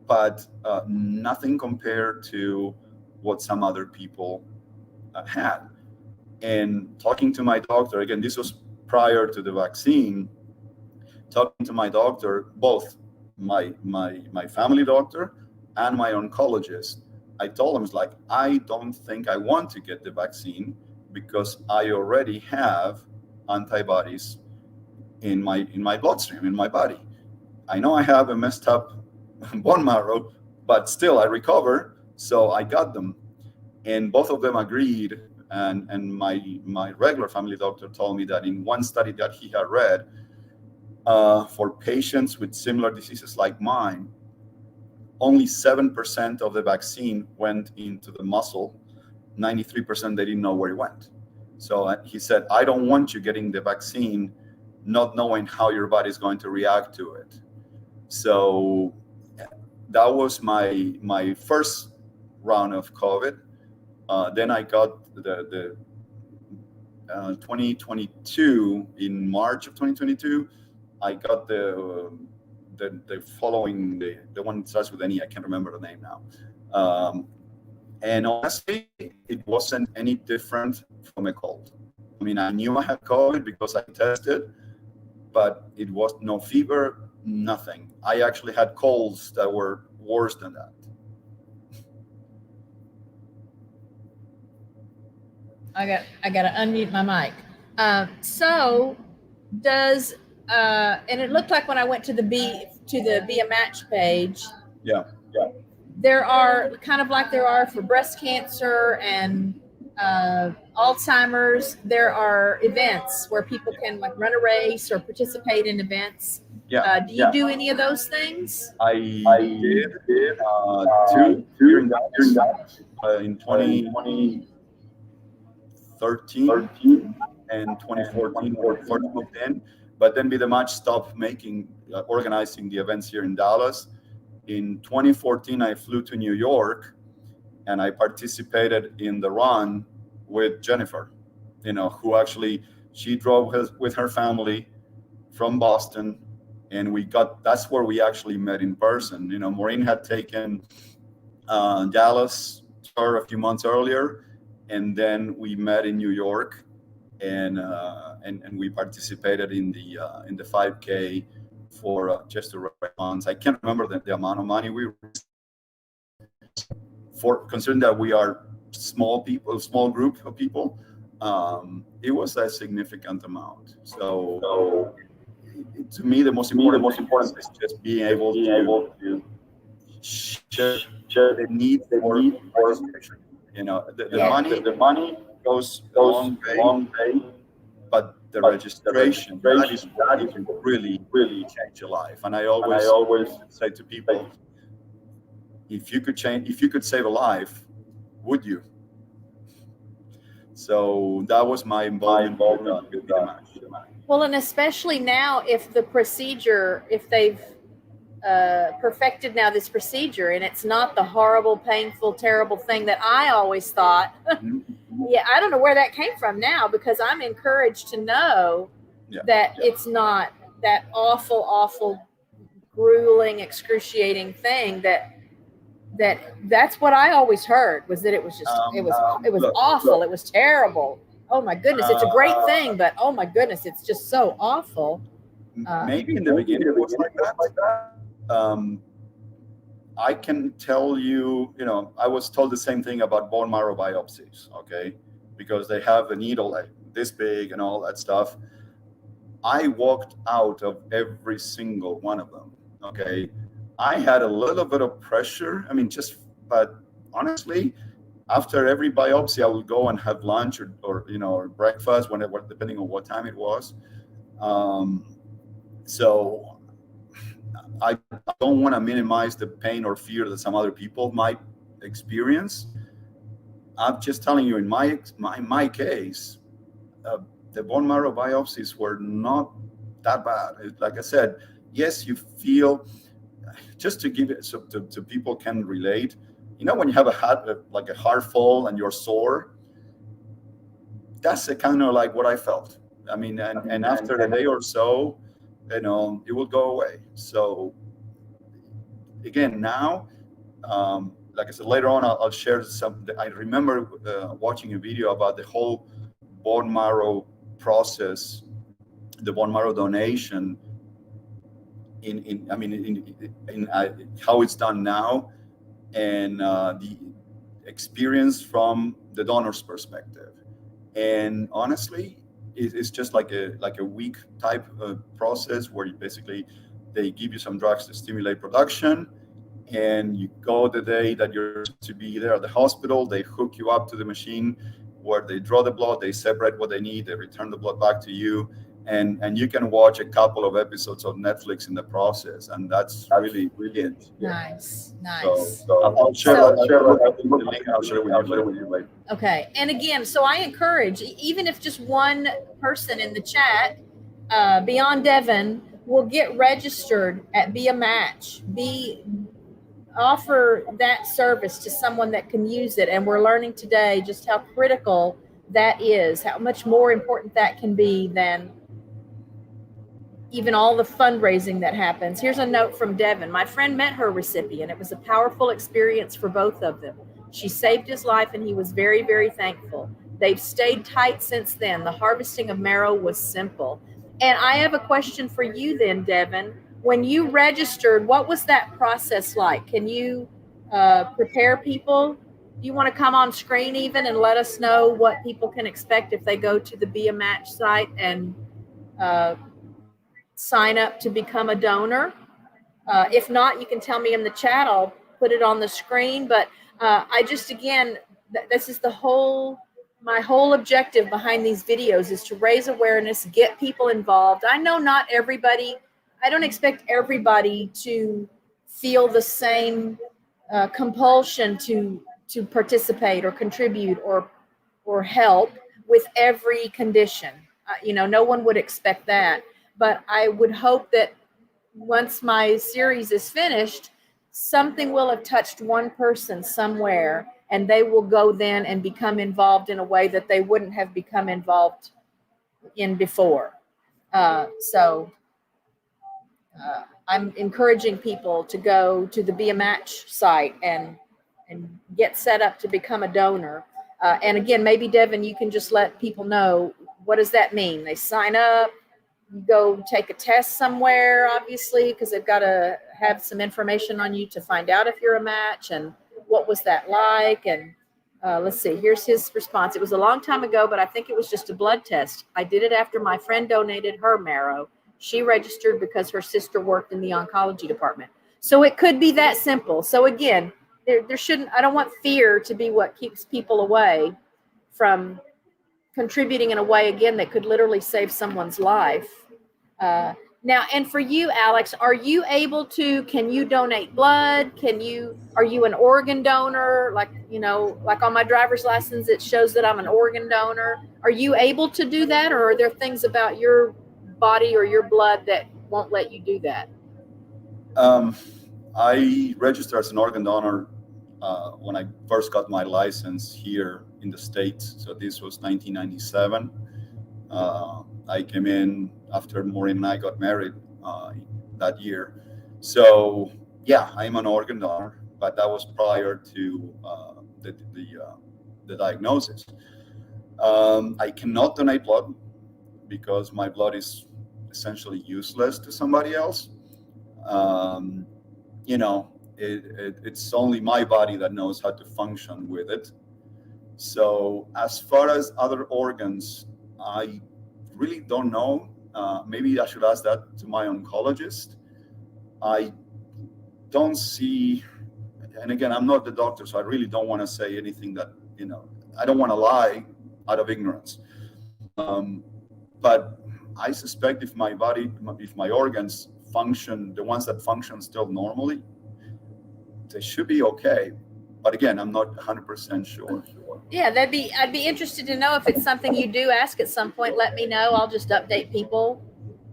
Speaker 3: but nothing compared to what some other people had. And talking to my doctor, again, this was prior to the vaccine, talking to my doctor, both my family doctor and my oncologist, I told him, it's like, I don't think I want to get the vaccine because I already have antibodies in my bloodstream, in my body. I know I have a messed up bone marrow, but still I recover, so I got them. And both of them agreed. And my regular family doctor told me that in one study that he had read, for patients with similar diseases like mine, only 7% of the vaccine went into the muscle. 93% they didn't know where it went. So he said, I don't want you getting the vaccine not knowing how your body is going to react to it. So that was my first round of COVID. Then I got the 2022, in March of 2022, I got the following, the one that starts with any, I can't remember the name now. And honestly, it wasn't any different from a cold. I knew I had COVID because I tested, but it was no fever, nothing. I actually had colds that were worse than that.
Speaker 1: I got to unmute my mic. So does and it looked like when I went to the Be a Match page.
Speaker 3: Yeah.
Speaker 1: There are kind of like there are for breast cancer and Alzheimer's. There are events where people can like run a race or participate in events.
Speaker 3: Yeah.
Speaker 1: Do you do any of those things?
Speaker 3: I did two during that in 2013 and 2014 when I first moved in. But then Be the Match stopped organizing the events here in Dallas. In 2014, I flew to New York and I participated in the run with Jennifer, who actually, she drove with her family from Boston, and that's where we actually met in person. Maureen had taken Dallas tour a few months earlier, and then we met in New York. and we participated in the 5K for just the right funds. I can't remember the amount of money we raised, for considering that we are small group of people. It was a significant amount. So to me, the most important thing is just being able to share the need for registration. You know, the money goes a long way, but the registration, that is really change your life. And I always say to people, if you could save a life, would you? So that was my involvement with the match.
Speaker 1: Well, and especially now, if they've perfected now this procedure, and it's not the horrible, painful, terrible thing that I always thought. Yeah, I don't know where that came from now, because I'm encouraged to know that it's not that awful, grueling, excruciating thing that's what I always heard, was that it was just it was awful. It was terrible. Oh my goodness, it's a great thing, but oh my goodness, it's just so awful.
Speaker 3: Maybe in the beginning it was like that. I can tell you, I was told the same thing about bone marrow biopsies, okay? Because they have a needle like this big and all that stuff. I walked out of every single one of them, okay? I had a little bit of pressure. But honestly, after every biopsy, I would go and have lunch or breakfast, whenever, depending on what time it was. So I don't want to minimize the pain or fear that some other people might experience. I'm just telling you, in my case, the bone marrow biopsies were not that bad. Like I said, yes, you feel, just to give it so to people can relate, when you have a heart fall and you're sore, that's kind of like what I felt. And after a day or so, it will go away. So again, now, like I said, later on, I'll share some. I remember watching a video about the whole bone marrow process, the bone marrow donation, in how it's done now, and the experience from the donor's perspective. And honestly, it's just like a week type of process where they give you some drugs to stimulate production, and you go the day that you're to be there at the hospital. They hook you up to the machine where they draw the blood, they separate what they need, they return the blood back to you, and you can watch a couple of episodes of Netflix in the process, and that's really it.
Speaker 1: Nice.
Speaker 3: So I'll share the link. I'll share with you later.
Speaker 1: Okay, and again, so I encourage, even if just one person in the chat, beyond Devin, will get registered at Be a Match. Offer that service to someone that can use it. And we're learning today just how critical that is, how much more important that can be than even all the fundraising that happens. Here's a note from Devin. My friend met her recipient. It was a powerful experience for both of them. She saved his life, and he was very, very thankful. They've stayed tight since then. The harvesting of marrow was simple. And I have a question for you then, Devin. When you registered, what was that process like? Can you prepare people? Do you want to come on screen even and let us know what people can expect if they go to the Be a Match site and sign up to become a donor? If not, you can tell me in the chat. I'll put it on the screen. But I just, again, this is my whole objective behind these videos is to raise awareness, get people involved. I know not everybody, I don't expect everybody to feel the same compulsion to participate or contribute or help with every condition. No one would expect that. But I would hope that once my series is finished, something will have touched one person somewhere, and they will go then and become involved in a way that they wouldn't have become involved in before. So I'm encouraging people to go to the Be a Match site and get set up to become a donor. And again, maybe Devin, you can just let people know what does that mean? They sign up, you go take a test somewhere, obviously, because they've got to have some information on you to find out if you're a match. And what was that like? And let's see, here's his response. It was a long time ago, but I think it was just a blood test. I did it after my friend donated her marrow. She registered because her sister worked in the oncology department. So it could be that simple. So again, there shouldn't, I don't want fear to be what keeps people away from contributing in a way, again, that could literally save someone's life. Now, and for you, Alex, are you able to, can you donate blood? Are you an organ donor? Like, you know, like on my driver's license, it shows that I'm an organ donor. Are you able to do that? Or are there things about your body or your blood that won't let you do that?
Speaker 3: I registered as an organ donor when I first got my license here in the States. So this was 1997. I came in after Maureen and I got married that year. So yeah, I'm an organ donor, but that was prior to the diagnosis. I cannot donate blood because my blood is essentially useless to somebody else. You know, it's only my body that knows how to function with it. So as far as other organs, I really don't know. Maybe I should ask that to my oncologist. I don't see, and again, I'm not the doctor, so I really don't want to say anything that, you know, I don't want to lie out of ignorance. But I suspect if my organs function, the ones that function still normally, they should be okay. But again, I'm not 100% sure.
Speaker 1: Yeah, I'd be interested to know if it's something you do ask at some point. Let me know. I'll just update people,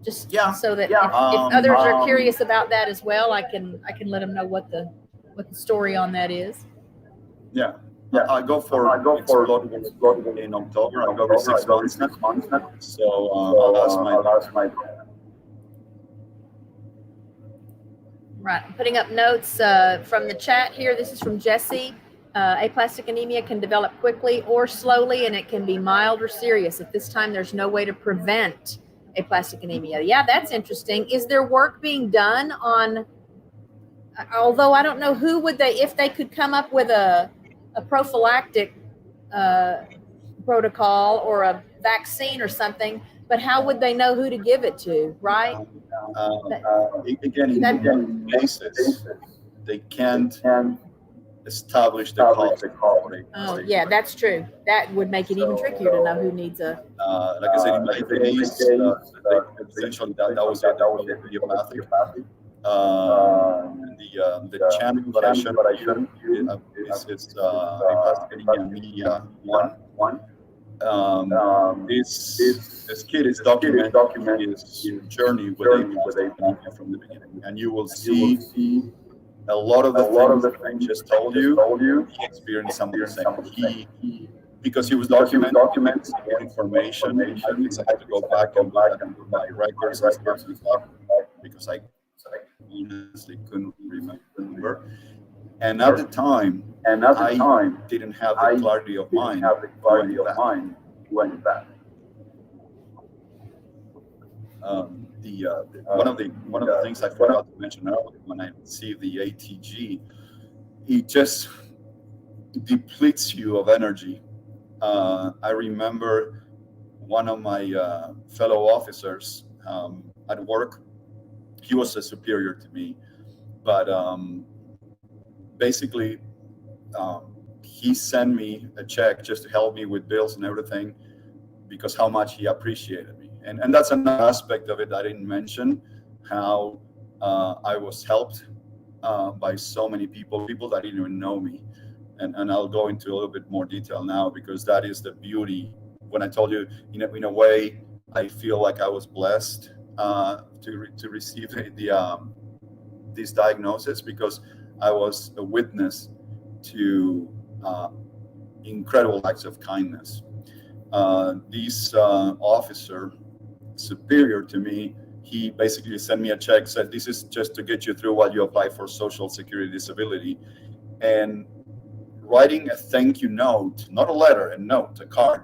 Speaker 1: so that if others are curious about that as well, I can let them know what the story on that is.
Speaker 3: Yeah. I go for blood in October. I go every 6 months now. So I'll ask my.
Speaker 1: Right. I'm putting up notes from the chat here. This is from Jesse. Aplastic anemia can develop quickly or slowly, and it can be mild or serious. At this time, there's no way to prevent aplastic anemia. Yeah, that's interesting. Is there work being done on, although I don't know if they could come up with a prophylactic protocol or a vaccine or something, but how would they know who to give it to, right?
Speaker 3: Again, in many cases, they can't establish the cause.
Speaker 1: Oh, yeah, that's true. That would make it even trickier to know who needs a.
Speaker 3: Like I said, in my case, essentially that was it. That was the Aplastic. The channel that I showed you is Aplastic Anemia 1. This kid is documenting his journey with aplastic anemia from the beginning, and you will see a lot of the things I just told you. He experienced some of the same. Because he was documenting more information, I had to go back and do my records and stuff because I honestly couldn't remember. And at the time, I didn't have the clarity of mind going back. One of the things I forgot to mention earlier, when I see the ATG, it just depletes you of energy. I remember one of my fellow officers at work. He was a superior to me, but basically he sent me a check just to help me with bills and everything because how much he appreciated me. And that's another aspect of it that I didn't mention, how I was helped by so many people that didn't even know me. And I'll go into a little bit more detail now because that is the beauty. When I told you, in a way, I feel like I was blessed to receive this diagnosis because I was a witness to incredible acts of kindness. This officer, superior to me, he basically sent me a check, said, this is just to get you through while you apply for Social Security disability. And writing a thank you note, not a letter, a note, a card,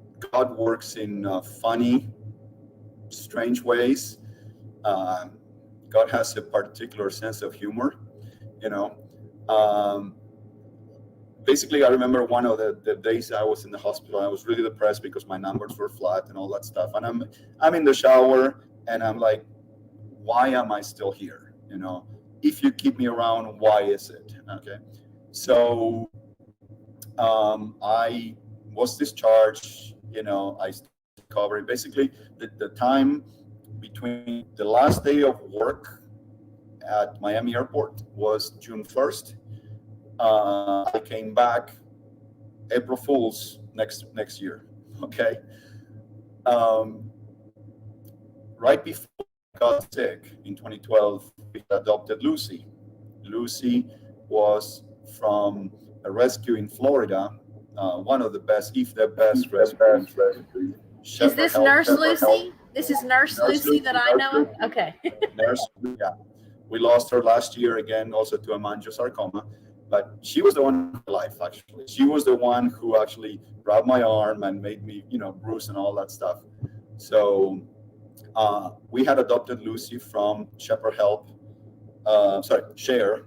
Speaker 3: God works in funny, strange ways. God has a particular sense of humor, you know. Um, Basically, I remember one of the days I was in the hospital. I was really depressed because my numbers were flat and all that stuff. And I'm in the shower and I'm like, why am I still here? You know, if you keep me around, why is it? Okay. So I was discharged. You know, I started recovering. Basically, the time between the last day of work at Miami Airport was June 1st. I came back April Fools next year. Okay. Um, right before I got sick in 2012, we adopted Lucy. Lucy was from a rescue in Florida, one of the best, if the best rescue.
Speaker 1: Is this Nurse Lucy? This is Nurse Lucy that I know of? Okay.
Speaker 3: Nurse, yeah. We lost her last year again, also to hemangiosarcoma. But she was the one in my life, actually. She was the one who actually grabbed my arm and made me, bruise and all that stuff. So we had adopted Lucy from Shepherd Help, Share,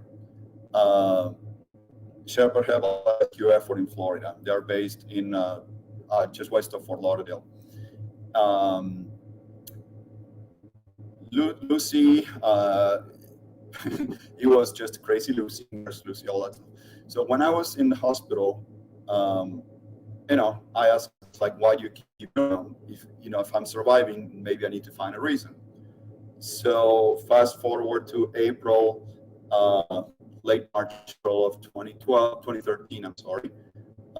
Speaker 3: Shepherd Help Rescue Effort in Florida. They are based in just west of Fort Lauderdale. Lucy, it was just crazy Lucy, Nurse Lucy, all that stuff. So when I was in the hospital, I asked, like, why do you keep if I'm surviving, maybe I need to find a reason. So fast forward to April, late March of 2013, I'm sorry.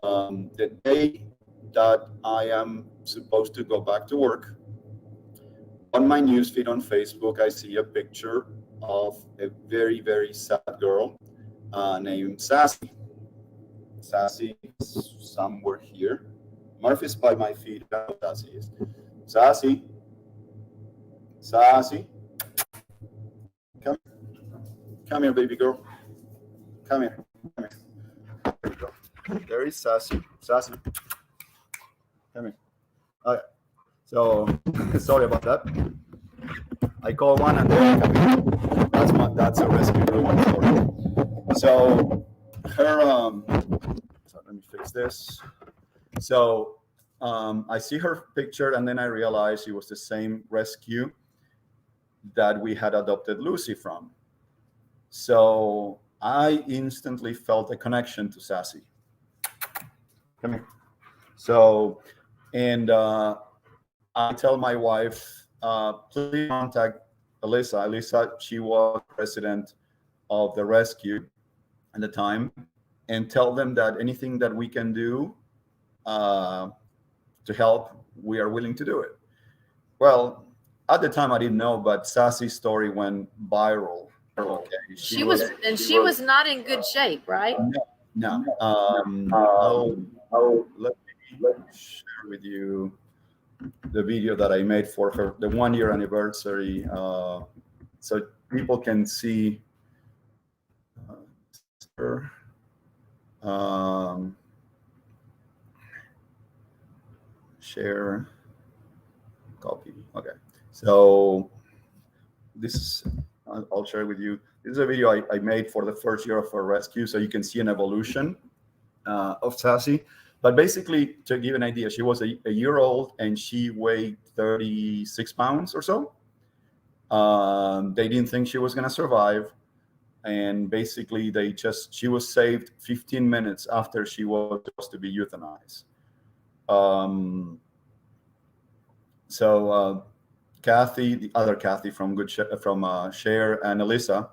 Speaker 3: The day that I am supposed to go back to work, on my newsfeed on Facebook, I see a picture of a very, very sad girl named Sassy. Sassy is somewhere here. Murphy's by my feet. Sassy is. Sassy. Sassy. Come here, baby girl. Come here. Come here. There you go. There is Sassy. Sassy. Come here. Okay. So sorry about that. I call one and then that's a rescue group. So her so let me fix this. So I see her picture and then I realized it was the same rescue that we had adopted Lucy from. So I instantly felt a connection to Sassy. Come here. So, and I tell my wife, please contact Alyssa. Alyssa, she was president of the rescue at the time, and tell them that anything that we can do to help, we are willing to do it. Well, at the time I didn't know, but Sassy's story went viral. Okay,
Speaker 1: she was not in good shape, right?
Speaker 3: No. Let me share with you the video that I made for her, the 1-year anniversary, so people can see her. Share, copy. Okay, so this is, I'll share with you. This is a video I made for the first year of her rescue, so you can see an evolution of Sassy. But basically, to give an idea, she was a year old and she weighed 36 pounds or so. They didn't think she was going to survive. And basically, she was saved 15 minutes after she was supposed to be euthanized. So Kathy, the other Kathy from Share, and Alyssa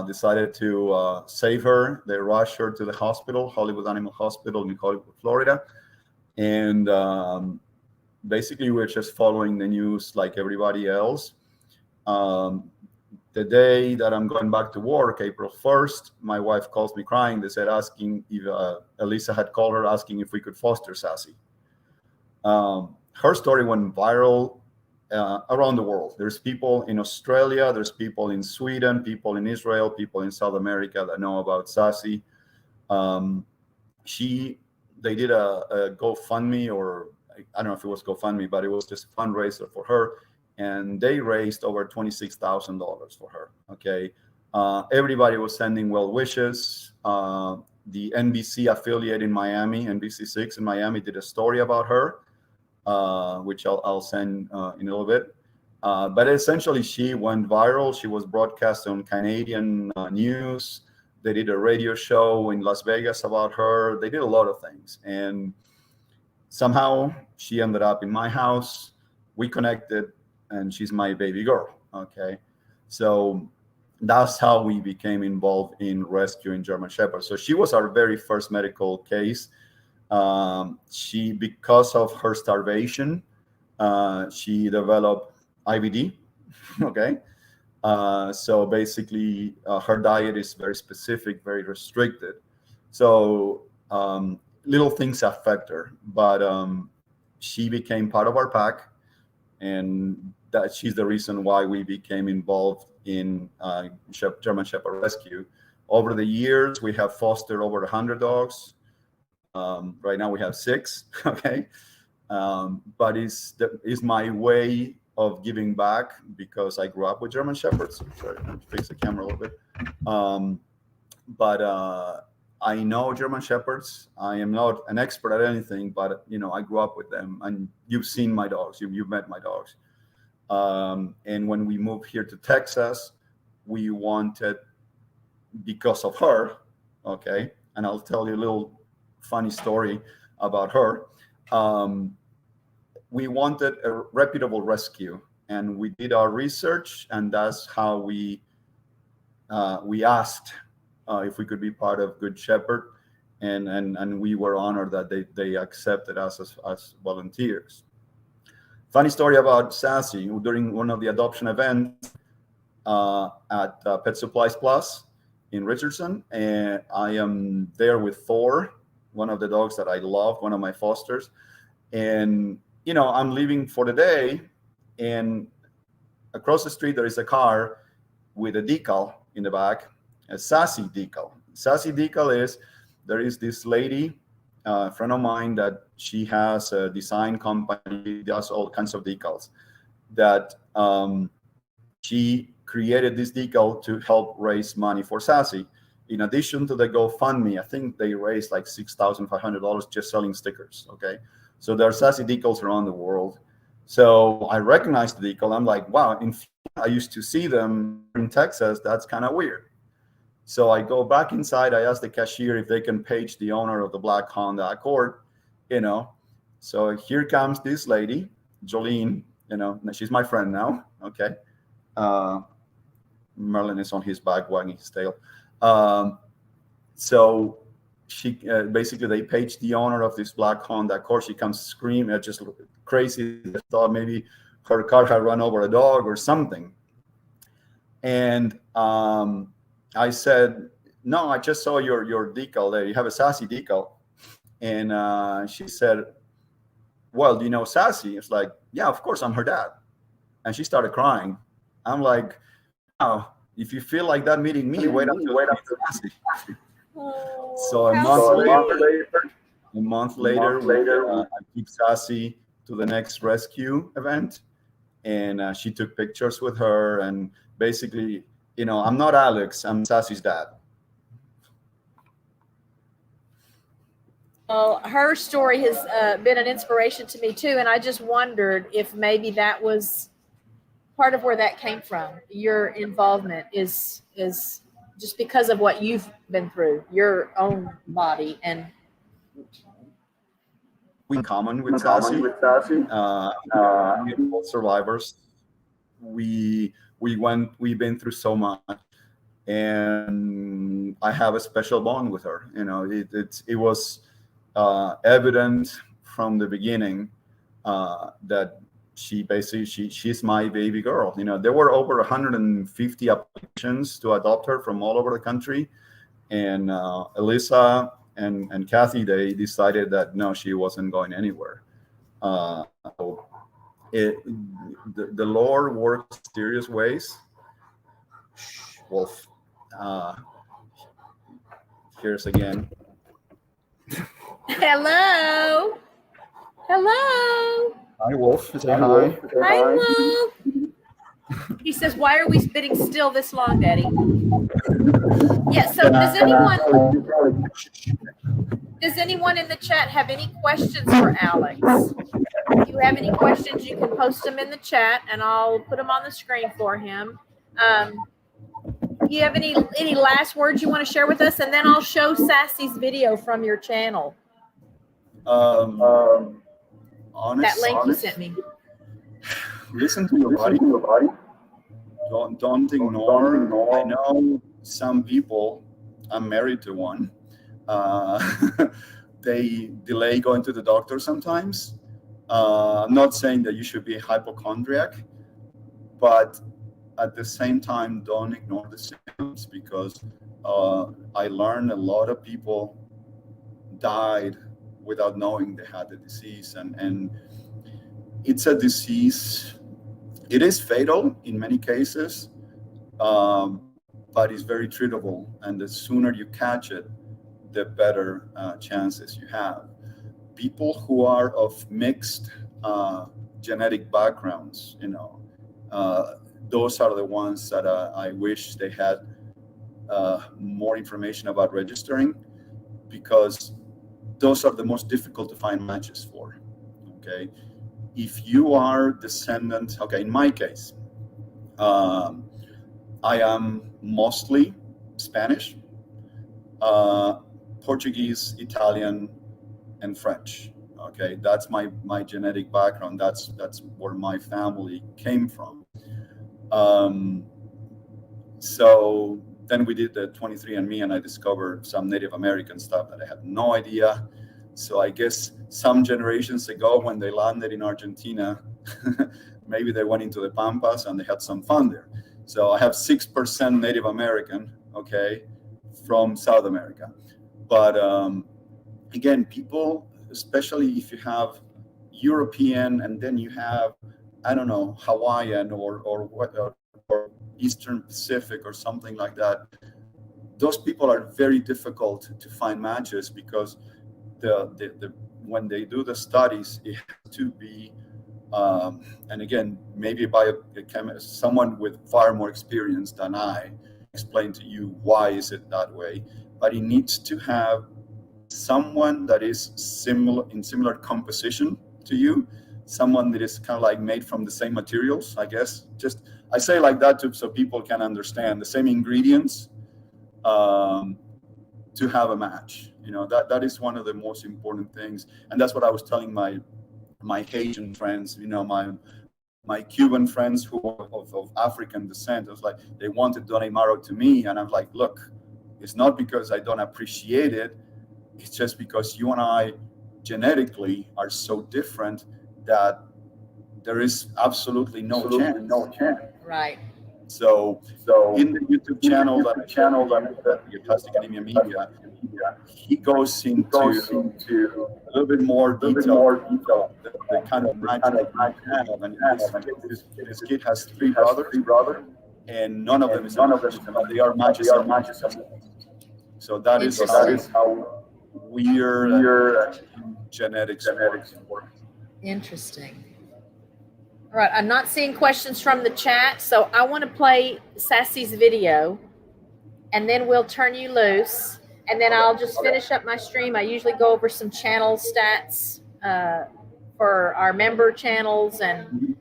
Speaker 3: decided to save her. They rushed her to the hospital, Hollywood Animal Hospital in Hollywood, Florida. And basically, we're just following the news like everybody else. The day that I'm going back to work, April 1st, my wife calls me crying. They said, asking if Alyssa had called her, asking if we could foster Sassy. Her story went viral around the world. There's people in Australia, there's people in Sweden, people in Israel, people in South America that know about Sassy. They did a GoFundMe or I don't know if it was GoFundMe, but it was just a fundraiser for her, and they raised over $26,000 for her. Okay, everybody was sending well wishes. The NBC affiliate in Miami, NBC6 in Miami, did a story about her, which I'll send in a little bit. But essentially, she went viral. She was broadcast on Canadian news. They did a radio show in Las Vegas about her. They did a lot of things. And somehow she ended up in my house. We connected, and she's my baby girl. Okay. So that's how we became involved in rescuing German Shepherds. So she was our very first medical case. She, because of her starvation, she developed IBD. Okay. So basically, her diet is very specific, very restricted. So little things affect her, but she became part of our pack, and that she's the reason why we became involved in German Shepherd rescue. Over the years, we have fostered over 100 dogs. Right now, we have 6. Okay, but it's my way of giving back because I grew up with German Shepherds. Sorry, let me fix the camera a little bit. But I know German Shepherds. I am not an expert at anything, but I grew up with them, and you've seen my dogs. You've met my dogs. And when we moved here to Texas, we wanted, because of her, okay, and I'll tell you a little funny story about her. We wanted a reputable rescue, and we did our research, and that's how we asked if we could be part of Good Shepherd, and we were honored that they accepted us as volunteers. Funny story about Sassy. During one of the adoption events at Pet Supplies Plus in Richardson, and I am there with Thor, one of the dogs that I love, one of my fosters, and I'm leaving for the day, and across the street there is a car with a decal in the back, a Sassy decal. Sassy decal is, there is this lady, a friend of mine, that she has a design company, does all kinds of decals, that she created this decal to help raise money for Sassy. In addition to the GoFundMe, I think they raised like $6,500 just selling stickers. Okay. So there are Sassy decals around the world. So I recognized the decal. I'm like, wow, I used to see them in Texas. That's kind of weird. So I go back inside. I ask the cashier if they can page the owner of the black Honda Accord, So here comes this lady, Jolene, she's my friend now. Okay. Merlin is on his back wagging his tail. So she basically, they paged the owner of this black Honda Accord. She comes screaming, just crazy. I thought maybe her car had run over a dog or something. And I said, no, I just saw your decal there. You have a Sassy decal. And she said, well, do you know Sassy? It's like, yeah, of course, I'm her dad. And she started crying. I'm like, wow, if you feel like that meeting me, wait up to Sassy. So a month later, I took Sassy to the next rescue event, and she took pictures with her. And basically, I'm not Alex, I'm Sassy's dad.
Speaker 1: Well, her story has been an inspiration to me too, and I just wondered if maybe that was part of where that came from. Your involvement is just because of what you've been through, your own body, and
Speaker 3: in common with Sassy. Survivors. We've been through so much, and I have a special bond with her. It was evident from the beginning that she's my baby girl. There were over 150 applications to adopt her from all over the country, and Alyssa and Kathy, they decided that no, she wasn't going anywhere. The Lord works mysterious ways. Wolf. Here's again.
Speaker 1: Hello.
Speaker 3: Hi, Wolf. Say hi.
Speaker 1: Hi, Wolf. He says, "Why are we sitting still this long, Daddy?" Yeah. So does anyone in the chat have any questions for Alex? If you have any questions, you can post them in the chat, and I'll put them on the screen for him. You have any last words you want to share with us, and then I'll show Sassy's video from your channel. That link you sent me.
Speaker 3: Listen to your body. Don't ignore. I know some people. I'm married to one. They delay going to the doctor sometimes. I'm not saying that you should be a hypochondriac, but at the same time, don't ignore the symptoms, because I learned a lot of people died without knowing they had the disease, and it's a disease. It is fatal in many cases, but it's very treatable, and the sooner you catch it, the better chances you have. People who are of mixed genetic backgrounds, those are the ones that I wish they had more information about registering, because those are the most difficult to find matches for. Okay, if you are descendant, okay, in my case, I am mostly Spanish, Portuguese, Italian, and French. Okay, that's my genetic background. That's where my family came from. So then we did the 23andMe, and I discovered some Native American stuff that I had no idea. So I guess some generations ago, when they landed in Argentina, maybe they went into the Pampas and they had some fun there. So I have 6% Native American, okay, from South America. But again, people, especially if you have European and then you have, I don't know, Hawaiian or Eastern Pacific or something like that, those people are very difficult to find matches, because the when they do the studies, it has to be and again, maybe by a chemist, someone with far more experience than I explain to you why is it that way, but it needs to have someone that is similar composition to you, someone that is kind of like made from the same materials, I guess. Just I say like that so people can understand the same ingredients to have a match. That is one of the most important things, and that's what I was telling my Haitian friends, my Cuban friends who are of African descent. It was like they wanted Don Amaro to me, and I'm like, look, it's not because I don't appreciate it. It's just because you and I genetically are so different that there is absolutely no chance.
Speaker 1: Right.
Speaker 3: So in the YouTube channel that the Aplastic Anemia Media, he goes into a little bit more detail the kind of match that you have. And this kid has three brothers, and none of them is but they are matches. So that is how weird genetics work.
Speaker 1: Interesting. All right, I'm not seeing questions from the chat, so I want to play Sassy's video, and then we'll turn you loose, and then I'll just finish up my stream. I usually go over some channel stats for our member channels and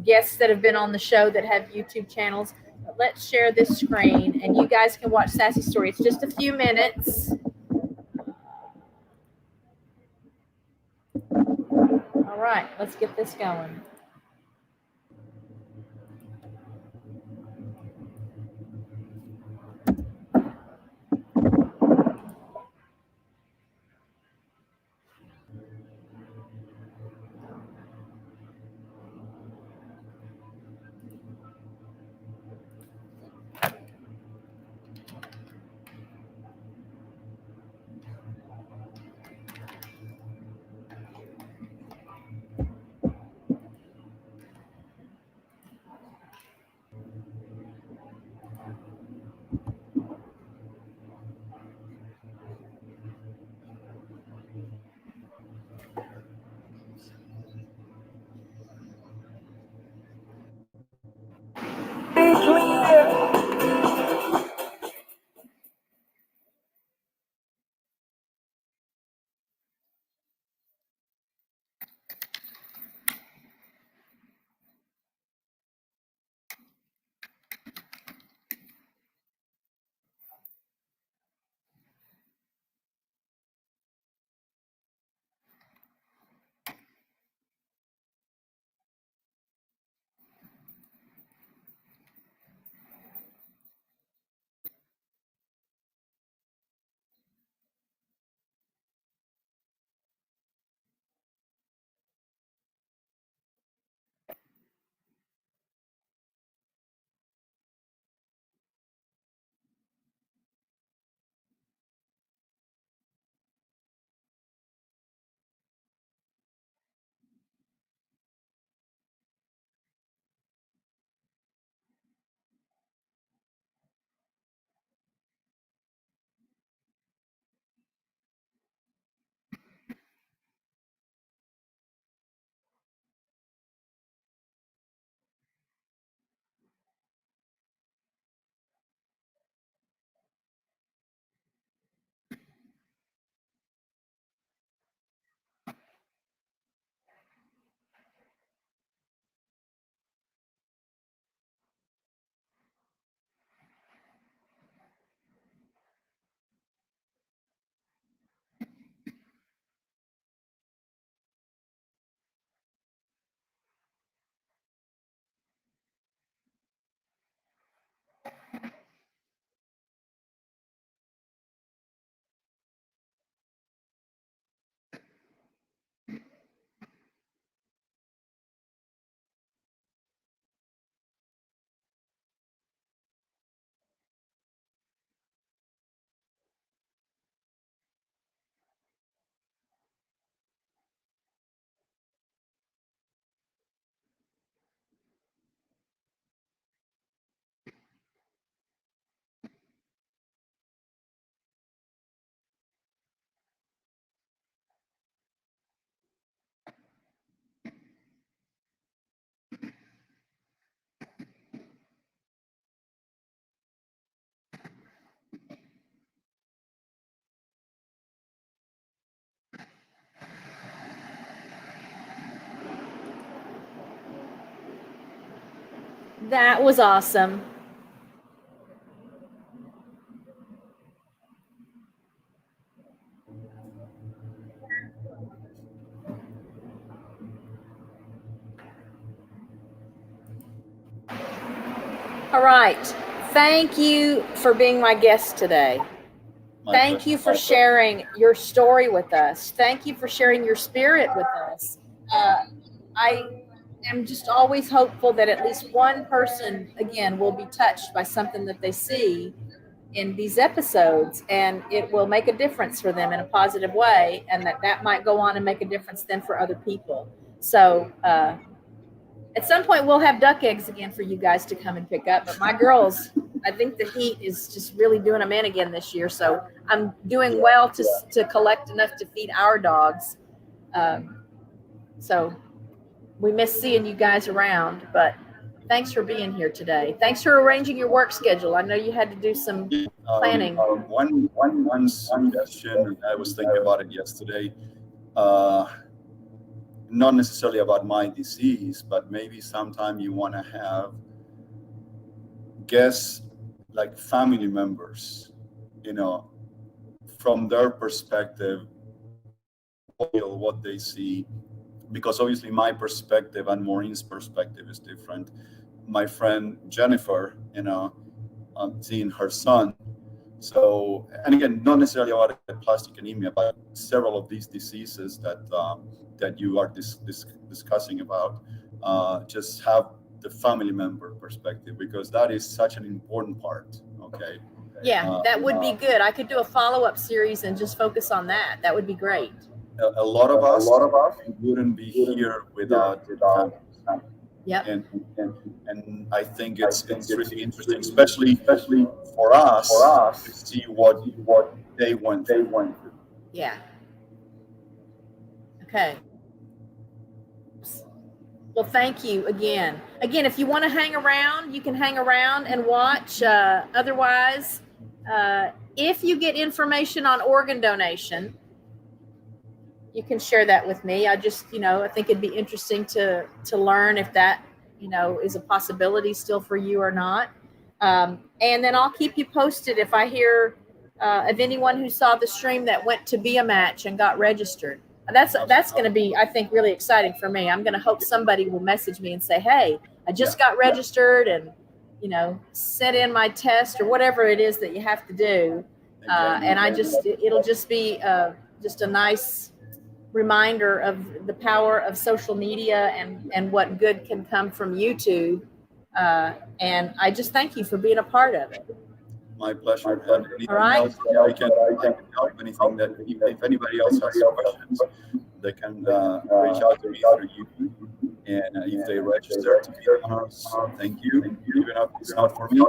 Speaker 1: guests that have been on the show that have YouTube channels. But let's share this screen, and you guys can watch Sassy's story. It's just a few minutes. All right, let's get this going. That was awesome. All right. Thank you for being my guest today. Thank you for sharing your story with us. Thank you for sharing your spirit with us. I am just always hopeful that at least one person, again, will be touched by something that they see in these episodes, and it will make a difference for them in a positive way, and that might go on and make a difference then for other people. So at some point we'll have duck eggs again for you guys to come and pick up, but my girls, I think the heat is just really doing them in again this year, so I'm doing well to collect enough to feed our dogs. So we miss seeing you guys around, but thanks for being here today. Thanks for arranging your work schedule. I know you had to do some planning.
Speaker 3: One suggestion, I was thinking about it yesterday, not necessarily about my disease, but maybe sometime you want to have guests like family members, from their perspective, what they see, because obviously my perspective and Maureen's perspective is different. My friend Jennifer, seeing her son. So, and again, not necessarily about aplastic anemia, but several of these diseases that you are discussing about, just have the family member perspective, because that is such an important part. Okay.
Speaker 1: Yeah, that would be good. I could do a follow-up series and just focus on that. That would be great.
Speaker 3: A lot of us wouldn't be here without families.
Speaker 1: Yep.
Speaker 3: And I think it's really interesting, especially for us to see what they went through.
Speaker 1: Yeah. Okay. Well, thank you again. Again, if you want to hang around, you can hang around and watch. Otherwise, if you get information on organ donation, you can share that with me. I just, I think it'd be interesting to learn if that, is a possibility still for you or not. And then I'll keep you posted if I hear of anyone who saw the stream that went to be a match and got registered. That's going to be, I think, really exciting for me. I'm going to hope somebody will message me and say, hey, I just got registered and, sent in my test or whatever it is that you have to do. And it'll just be just a nice reminder of the power of social media and what good can come from YouTube. And I just thank you for being a part of it.
Speaker 3: My pleasure. And anything
Speaker 1: All right.
Speaker 3: else I can help, anything that if anybody else has questions, they can reach out to me through YouTube. And if they register to be on us, thank you. Even if it's not for me,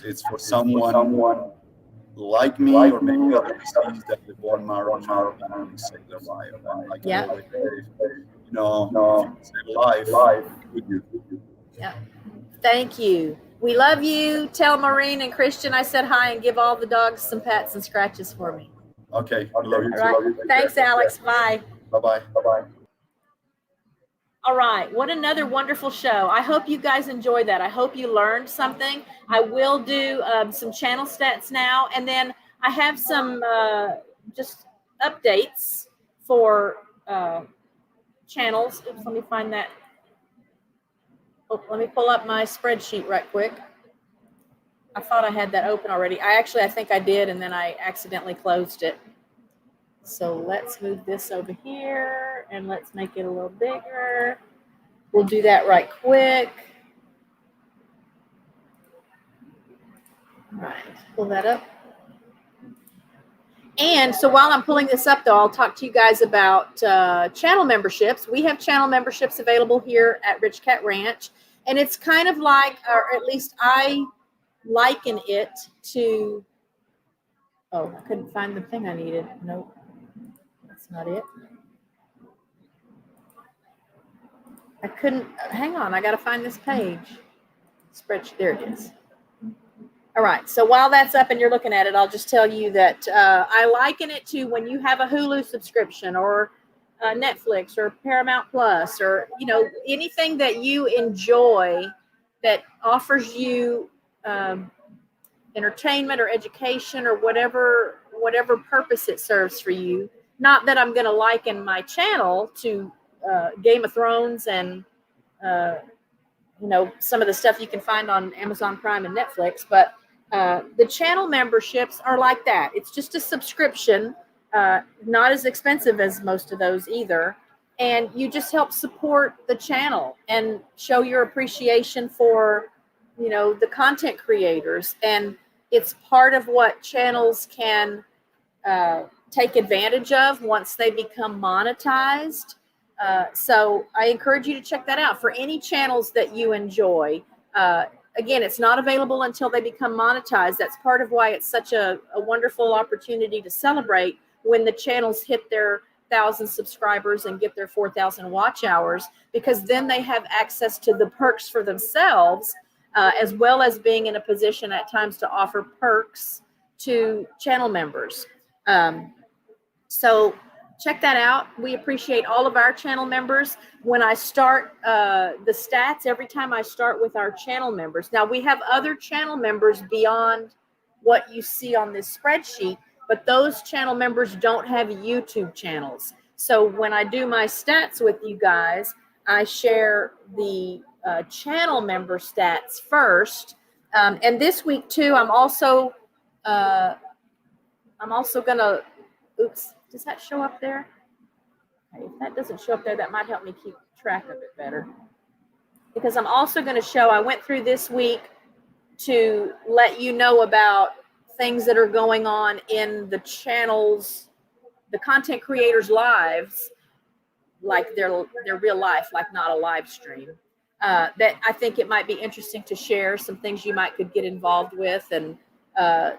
Speaker 3: it's for someone like me or maybe other disease that the bone marrow can save their life. Like,
Speaker 1: yeah.
Speaker 3: If you save a life, would you?
Speaker 1: Yeah. Thank you. We love you. Tell Maureen and Christian I said hi and give all the dogs some pats and scratches for me.
Speaker 3: Okay. I love you too.
Speaker 1: All right. Thanks, Alex. Bye.
Speaker 3: Bye-bye. Bye-bye.
Speaker 1: All right. What another wonderful show. I hope you guys enjoyed that. I hope you learned something. I will do some channel stats now. And then I have some just updates for channels. Oops, let me find that. Oh, let me pull up my spreadsheet right quick. I thought I had that open already. I think I did, and then I accidentally closed it. So let's move this over here, and let's make it a little bigger. We'll do that right quick. All right, pull that up. And so while I'm pulling this up, though, I'll talk to you guys about channel memberships. We have channel memberships available here at RichKatRanch. And it's kind of like, or at least I liken it to, oh, I couldn't find the thing I needed. Nope, that's not it. I couldn't, hang on, I got to find this page. Spreadsheet, there it is. All right, so while that's up and you're looking at it, I'll just tell you that I liken it to when you have a Hulu subscription or Netflix or Paramount Plus or, anything that you enjoy that offers you entertainment or education or whatever purpose it serves for you. Not that I'm going to liken my channel to Game of Thrones and some of the stuff you can find on Amazon Prime and Netflix, but the channel memberships are like that. It's just a subscription, not as expensive as most of those either. And you just help support the channel and show your appreciation for, the content creators. And it's part of what channels can take advantage of once they become monetized. So I encourage you to check that out for any channels that you enjoy. Again, it's not available until they become monetized. That's part of why it's such a wonderful opportunity to celebrate when the channels hit their 1,000 subscribers and get their 4,000 watch hours, because then they have access to the perks for themselves, as well as being in a position at times to offer perks to channel members. So check that out. We appreciate all of our channel members. When I start the stats, every time I start with our channel members. Now, we have other channel members beyond what you see on this spreadsheet, but those channel members don't have YouTube channels. So when I do my stats with you guys, I share the channel member stats first. And this week too, I'm also gonna, oops, does that show up there? Okay, if that doesn't show up there, that might help me keep track of it better. Because I'm also going to show, I went through this week to let you know about things that are going on in the channels, the content creators' lives, like their real life, like not a live stream. That I think it might be interesting to share some things you could get involved with, and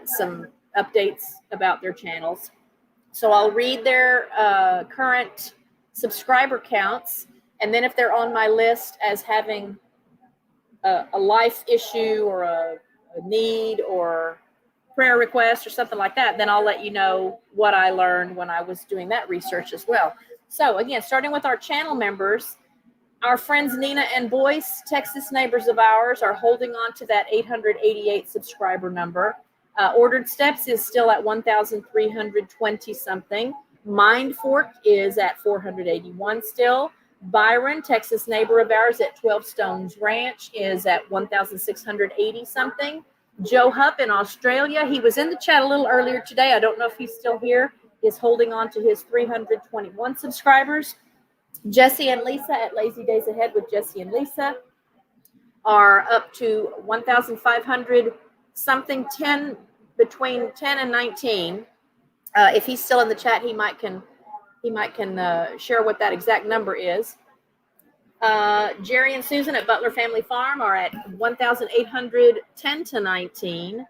Speaker 1: some updates about their channels. So I'll read their current subscriber counts, and then if they're on my list as having a life issue or a need or prayer request or something like that, then I'll let you know what I learned when I was doing that research as well. So again, starting with our channel members, our friends Nina and Boyce, Texas neighbors of ours, are holding on to that 888 subscriber number. Ordered Steps is still at 1,320 something. Mind Fork is at 481 still. Byron, Texas neighbor of ours at 12 Stones Ranch, is at 1,680 something. Joe Hupp in Australia, he was in the chat a little earlier today. I don't know if he's still here, is holding on to his 321 subscribers. Jesse and Lisa at Lazy Days Ahead with Jesse and Lisa are up to 1,500 something, 10, between 10 and 19. If he's still in the chat, he might can share what that exact number is. Jerry and Susan at Butler Family Farm are at 1,810 to 19.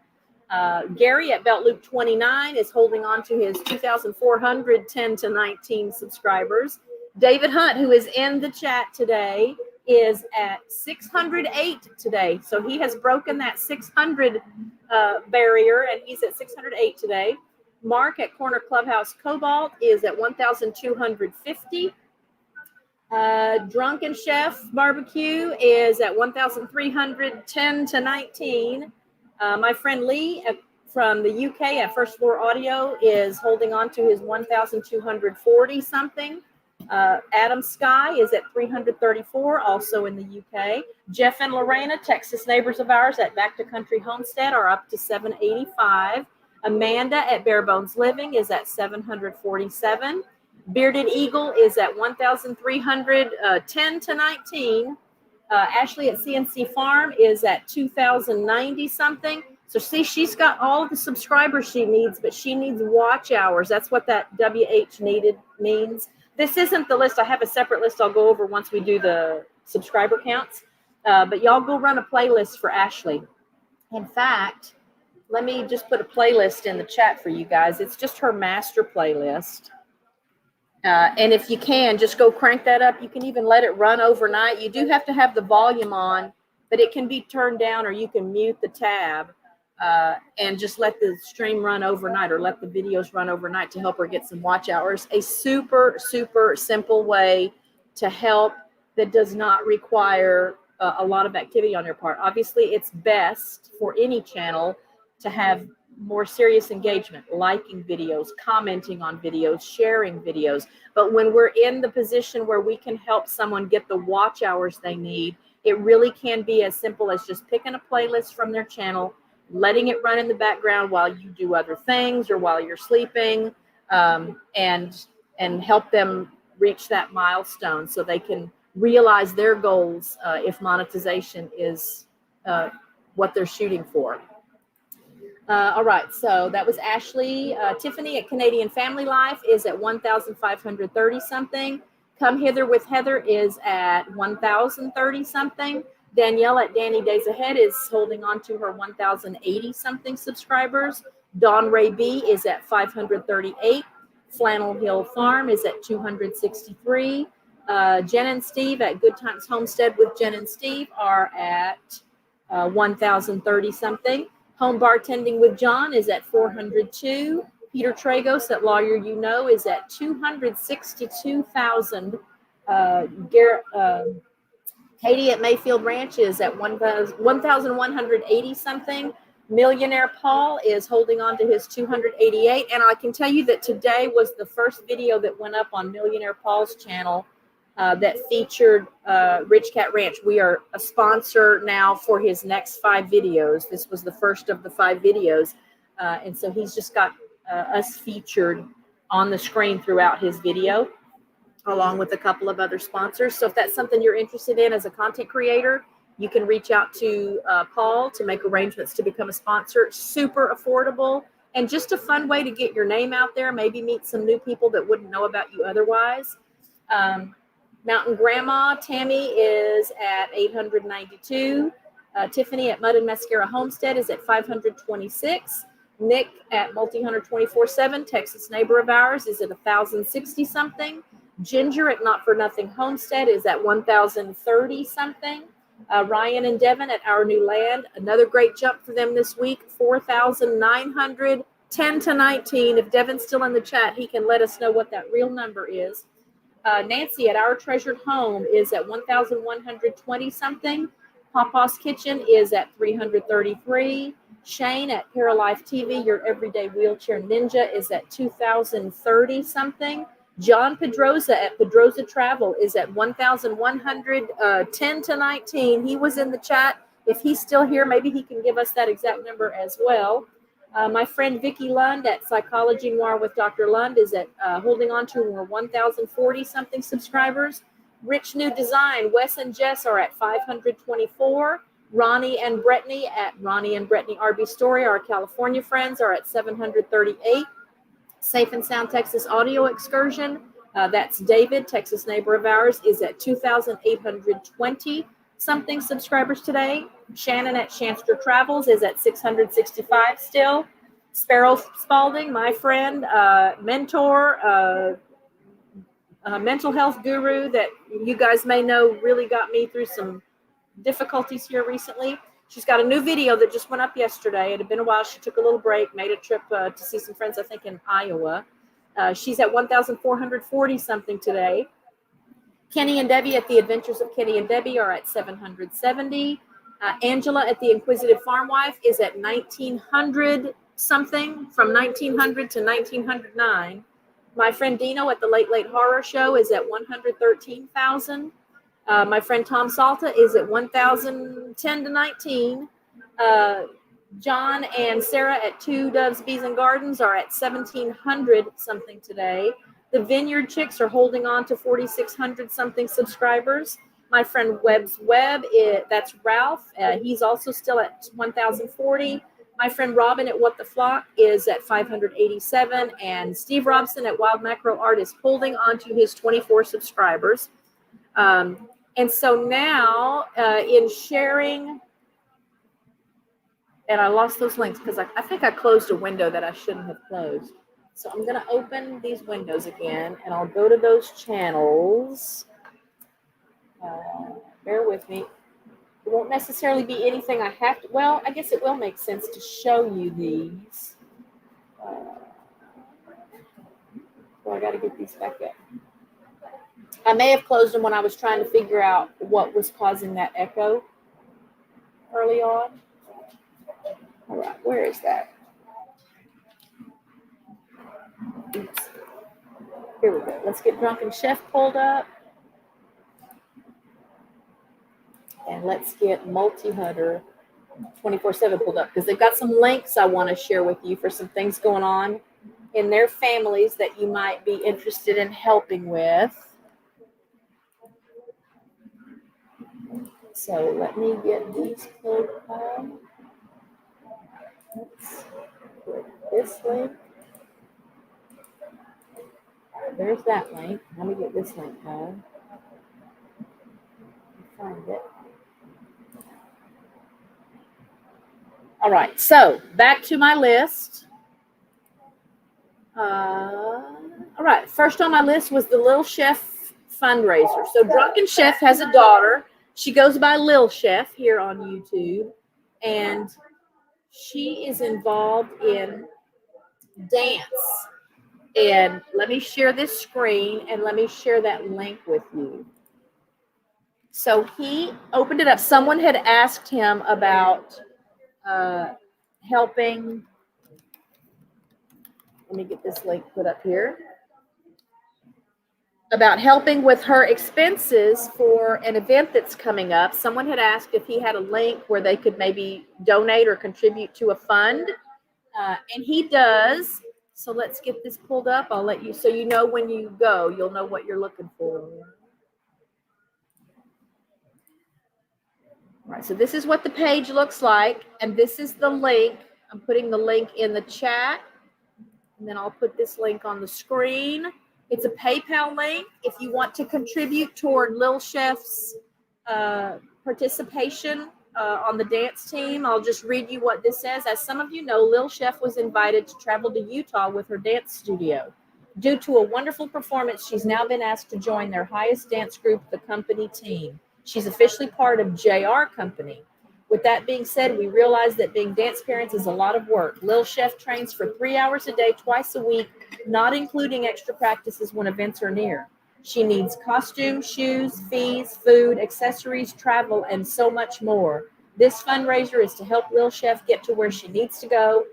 Speaker 1: Gary at Belt Loop 29 is holding on to his 2,410 to 19 subscribers. David Hunt, who is in the chat today, is at 608 today. So he has broken that 600 barrier, and he's at 608 today. Mark at Corner Clubhouse Cobalt is at 1,250. Drunken Chef Barbecue is at 1,310 to 19. My friend Lee from the UK at First Floor Audio is holding on to his 1,240 something. Adam Sky is at 334, also in the UK. Jeff and Lorena, Texas neighbors of ours at Back to Country Homestead, are up to 785. Amanda at Bare Bones Living is at 747. Bearded Eagle is at 1,310 to 19. Ashley at CNC Farm is at 2,090 something. So see, she's got all the subscribers she needs, but she needs watch hours. That's what that WH needed means. This isn't the list. I have a separate list I'll go over once we do the subscriber counts. But y'all go run a playlist for Ashley. In fact, let me just put a playlist in the chat for you guys. It's just her master playlist. And if you can, just go crank that up. You can even let it run overnight. You do have to have the volume on, but it can be turned down, or you can mute the tab and just let the stream run overnight, or let the videos run overnight to help her get some watch hours. A super, super simple way to help that does not require a lot of activity on your part. Obviously, it's best for any channel to have more serious engagement, liking videos, commenting on videos, sharing videos. But when we're in the position where we can help someone get the watch hours they need, it really can be as simple as just picking a playlist from their channel, letting it run in the background while you do other things or while you're sleeping, and help them reach that milestone so they can realize their goals if monetization is what they're shooting for. All right, so that was Ashley. Tiffany at Canadian Family Life is at 1,530 something. Come Hither with Heather is at 1,030 something. Danielle at Danny Days Ahead is holding on to her 1,080 something subscribers. Dawn Ray B is at 538. Flannel Hill Farm is at 263. Jen and Steve at Good Times Homestead with Jen and Steve are at 1,030 something. Home Bartending with John is at 402. Peter Tragos at Lawyer You Know is at 262,000. Katie at Mayfield Ranch is at 1,180 something. Millionaire Paul is holding on to his 288. And I can tell you that today was the first video that went up on Millionaire Paul's channel that featured RichKatRanch. We are a sponsor now for his next 5 videos. This was the first of the 5 videos. And so he's just got us featured on the screen throughout his video, along with a couple of other sponsors. So if that's something you're interested in as a content creator, you can reach out to Paul to make arrangements to become a sponsor. Super affordable and just a fun way to get your name out there, maybe meet some new people that wouldn't know about you otherwise. Mountain Grandma, Tammy is at 892. Tiffany at Mud and Mascara Homestead is at 526. Nick at Multi-Hunter 24/7, Texas neighbor of ours, is at 1,060 something. Ginger at Not For Nothing Homestead is at 1,030 something. Ryan and Devin at Our New Land, another great jump for them this week, 4,900, 10 to 19. If Devin's still in the chat, he can let us know what that real number is. Nancy at Our Treasured Home is at 1,120 something. Papa's Kitchen is at 333. Shane at Paralife TV, your everyday wheelchair ninja, is at 2,030 something. John Pedroza at Pedroza Travel is at 1,110 to 19. He was in the chat. If he's still here, maybe he can give us that exact number as well. My friend Vicki Lund at Psychology Noir with Dr. Lund is at holding on to her 1,040 something subscribers. Rich New Design, Wes and Jess are at 524. Ronnie and Brittany at Ronnie and Brittany RB Story, our California friends, are at 738. Safe and Sound Texas Audio Excursion, that's David, Texas neighbor of ours, is at 2,820 something subscribers today. Shannon at Shanster Travels is at 665 still. Sparrow Spalding, my friend, mentor, mental health guru that you guys may know really got me through some difficulties here recently. She's got a new video that just went up yesterday. It had been a while. She took a little break, made a trip to see some friends, I think, in Iowa. She's at 1,440 something today. Kenny and Debbie at The Adventures of Kenny and Debbie are at 770. Angela at The Inquisitive Farm Wife is at 1,900 something, from 1,900 to 1,909. My friend Dino at The Late Late Horror Show is at 113,000. My friend Tom Salta is at 1,010 to 19. John and Sarah at Two Doves Bees and Gardens are at 1,700 something today. The Vineyard Chicks are holding on to 4,600 something subscribers. My friend Webb's Web, that's Ralph. He's also still at 1,040. My friend Robin at What the Flock is at 587. And Steve Robson at Wild Macro Art is holding on to his 24 subscribers. And so now in sharing, and I lost those links because I think I closed a window that I shouldn't have closed. So I'm going to open these windows again, and I'll go to those channels. Bear with me. It won't necessarily be anything I have to, well, I guess it will make sense to show you these. So I got to get these back up. I may have closed them when I was trying to figure out what was causing that echo early on. All right, where is that? Oops. Here we go. Let's get Drunken Chef pulled up. And let's get Multi-Hunter 24/7 pulled up because they've got some links I want to share with you for some things going on in their families that you might be interested in helping with. So let me get these pulled up. Let's put this link. There's that link. Let me get this link going. Find it. All right, so back to my list. All right, first on my list was the Lil Chef fundraiser. So Drunken Chef has a daughter. She goes by Lil Chef here on YouTube, and she is involved in dance. And let me share this screen and let me share that link with you. So he opened it up. Someone had asked him about helping. Let me get this link put up here. About helping with her expenses for an event that's coming up. Someone had asked if he had a link where they could maybe donate or contribute to a fund. And he does. So let's get this pulled up. I'll let you, so you know when you go, you'll know what you're looking for. All right, so this is what the page looks like. And this is the link. I'm putting the link in the chat. And then I'll put this link on the screen. It's a PayPal link if you want to contribute toward Lil Chef's participation on the dance team. I'll just read you what this says. As some of you know, Lil Chef was invited to travel to Utah with her dance studio. Due to a wonderful performance, she's now been asked to join their highest dance group, the company team. She's officially part of JR Company. With that being said, we realize that being dance parents is a lot of work. Lil Chef trains for 3 hours a day, twice a week, not including extra practices when events are near. She needs costumes, shoes, fees, food, accessories, travel, and so much more. This fundraiser is to help Lil Chef get to where she needs to go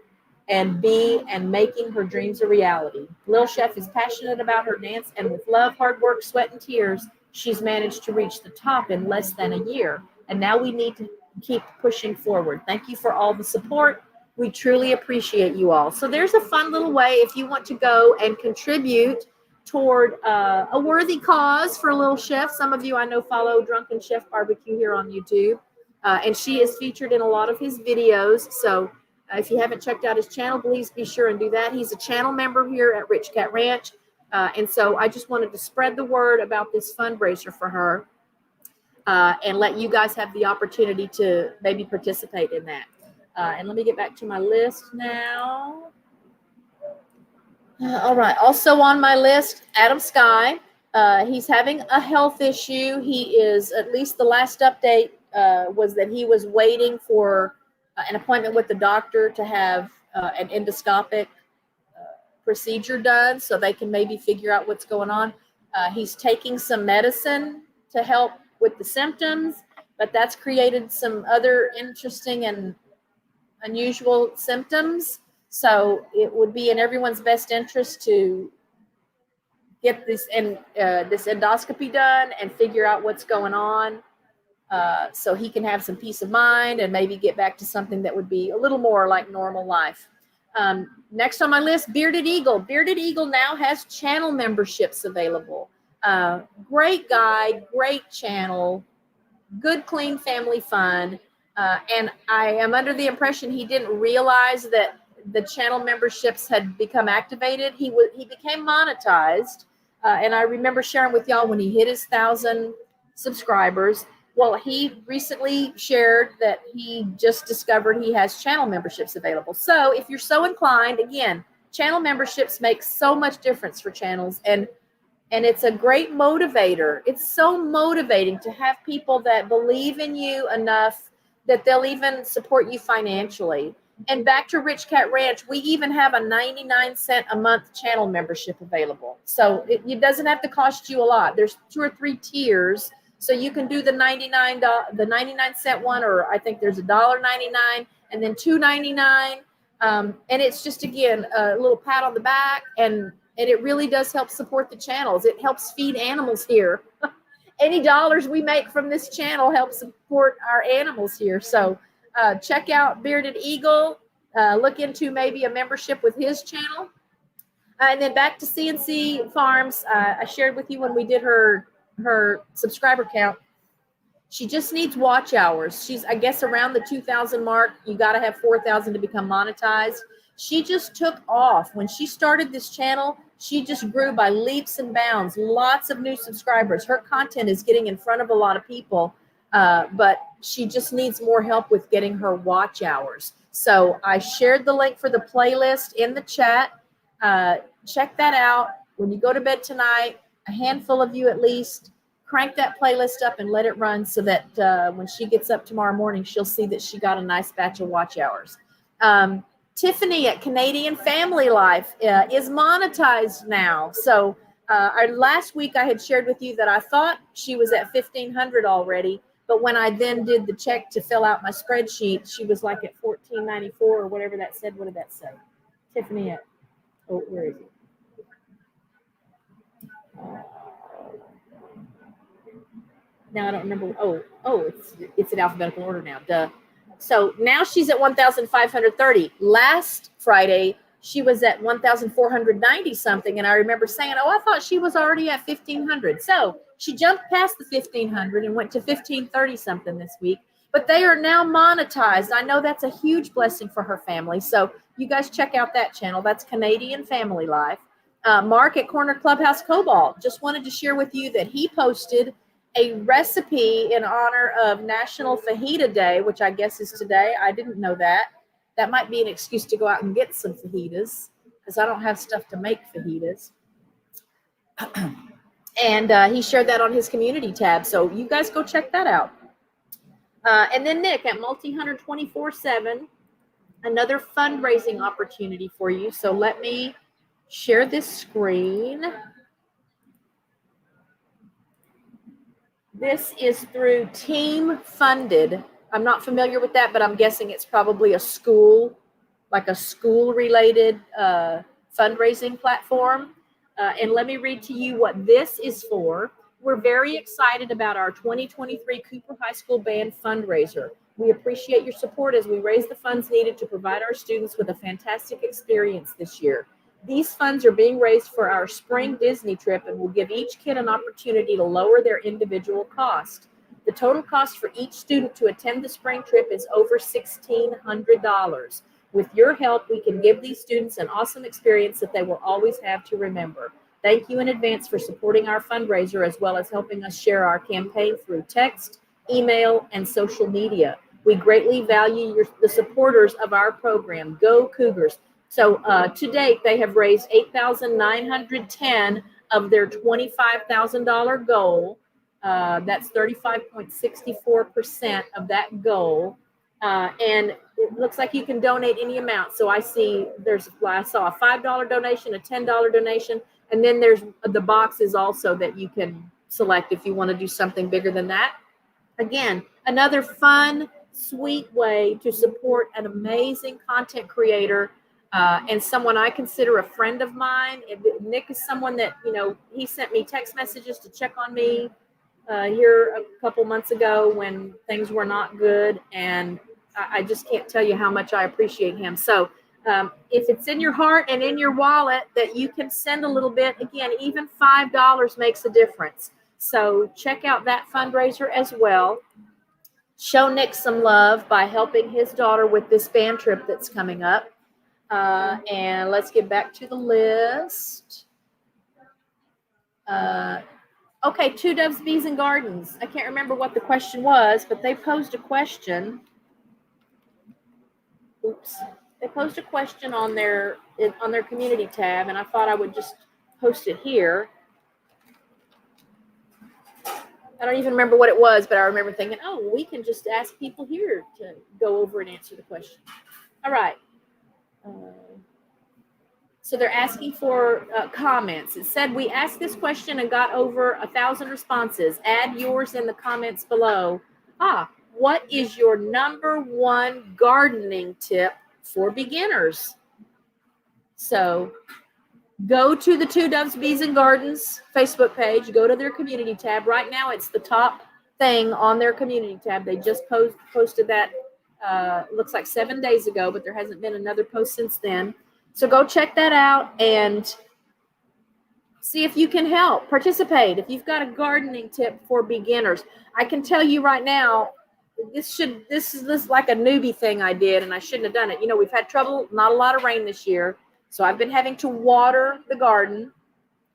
Speaker 1: and be and making her dreams a reality. Lil Chef is passionate about her dance, and with love, hard work, sweat, and tears, she's managed to reach the top in less than a year. And now we need to keep pushing forward. Thank you for all the support. We truly appreciate you all. So there's a fun little way if you want to go and contribute toward a worthy cause for Lil Chef. Some of you I know follow Drunken Chef Barbecue here on YouTube, and she is featured in a lot of his videos. So if you haven't checked out his channel, please be sure and do that. He's a channel member here at RichKatRanch, and so I just wanted to spread the word about this fundraiser for her. And let you guys have the opportunity to maybe participate in that. And let me get back to my list now. All right. Also on my list, Adam Sky. He's having a health issue. He is, at least the last update was that he was waiting for an appointment with the doctor to have an endoscopic procedure done so they can maybe figure out what's going on. He's taking some medicine to help with the symptoms, but that's created some other interesting and unusual symptoms. So it would be in everyone's best interest to get this endoscopy done and figure out what's going on, so he can have some peace of mind and maybe get back to something that would be a little more like normal life. Next on my list, Bearded Eagle. Bearded Eagle now has channel memberships available. Great guy, great channel, good, clean family fun. And I am under the impression he didn't realize that the channel memberships had become activated. He became monetized. And I remember sharing with y'all when he hit his 1,000 subscribers. Well, he recently shared that he just discovered he has channel memberships available. So if you're so inclined, again, channel memberships make so much difference for channels. And it's a great motivator. It's so motivating to have people that believe in you enough that they'll even support you financially. And back to Rich Cat Ranch, we even have a 99-cent a month channel membership available. So it doesn't have to cost you a lot. There's 2 or 3 tiers. So you can do the 99-cent one, or I think there's $1.99 and then $2.99. And it's just, again, a little pat on the back, and it really does help support the channels. It helps feed animals here. Any dollars we make from this channel help support our animals here. So check out Bearded Eagle. Look into maybe a membership with his channel. And then back to CNC Farms. I shared with you when we did her subscriber count. She just needs watch hours. She's, I guess, around the 2,000 mark. You got to have 4,000 to become monetized. She just took off. When she started this channel, she just grew by leaps and bounds. Lots of new subscribers. Her content is getting in front of a lot of people, but she just needs more help with getting her watch hours. So I shared the link for the playlist in the chat. Check that out. When you go to bed tonight, a handful of you at least, crank that playlist up and let it run so that when she gets up tomorrow morning, she'll see that she got a nice batch of watch hours. Tiffany at Canadian Family Life is monetized now. So last week I had shared with you that I thought she was at 1,500 already, but when I then did the check to fill out my spreadsheet, she was like at 1,494 or whatever that said. What did that say? Tiffany at, oh, where is it? Now I don't remember. Oh, it's in alphabetical order now. Duh. So now she's at 1,530. Last Friday, she was at 1,490 something. And I remember saying, oh, I thought she was already at 1,500. So she jumped past the 1,500 and went to 1,530 something this week. But they are now monetized. I know that's a huge blessing for her family. So you guys check out that channel. That's Canadian Family Life. Mark at Corner Clubhouse Cobalt just wanted to share with you that he posted a recipe in honor of National Fajita Day, which I guess is today. I didn't know that. That might be an excuse to go out and get some fajitas because I don't have stuff to make fajitas. And he shared that on his community tab. So you guys go check that out. And then Nick at Multi-Hunter 24/7, another fundraising opportunity for you. So let me share this screen. This is through Team Funded. I'm not familiar with that, but I'm guessing it's probably a school, like a school-related fundraising platform. And let me read to you what this is for. We're very excited about our 2023 Cooper High School Band fundraiser. We appreciate your support as we raise the funds needed to provide our students with a fantastic experience this year. These funds are being raised for our spring Disney trip and will give each kid an opportunity to lower their individual cost. The total cost for each student to attend the spring trip is over $1,600. With your help, we can give these students an awesome experience that they will always have to remember. Thank you in advance for supporting our fundraiser as well as helping us share our campaign through text, email, and social media. We greatly value the supporters of our program. Go Cougars! So to date, they have raised $8,910 of their $25,000 goal. That's 35.64% of that goal. And it looks like you can donate any amount. So I saw a $5 donation, a $10 donation, and then there's the boxes also that you can select if you want to do something bigger than that. Again, another fun, sweet way to support an amazing content creator and someone I consider a friend of mine. Nick is someone that, he sent me text messages to check on me here a couple months ago when things were not good. And I just can't tell you how much I appreciate him. So if it's in your heart and in your wallet that you can send a little bit, again, even $5 makes a difference. So check out that fundraiser as well. Show Nick some love by helping his daughter with this band trip that's coming up. And let's get back to the list. Okay, Two Doves, Bees, and Gardens. I can't remember what the question was, but they posed a question. Oops. They posed a question on their community tab, and I thought I would just post it here. I don't even remember what it was, but I remember thinking, oh, we can just ask people here to go over and answer the question. All right. So they're asking for comments. It said we asked this question and got over 1,000 responses. Add yours in the comments below. What is your #1 gardening tip for beginners? So go to the Two Doves Bees and Gardens Facebook page. Go to their community tab. Right now, it's the top thing on their community tab. They just posted that, looks like 7 days ago, but there hasn't been another post since then. So go check that out and see if you can help. Participate. If you've got a gardening tip for beginners, I can tell you right now, this is like a newbie thing I did, and I shouldn't have done it. You know, we've had trouble, not a lot of rain this year, so I've been having to water the garden.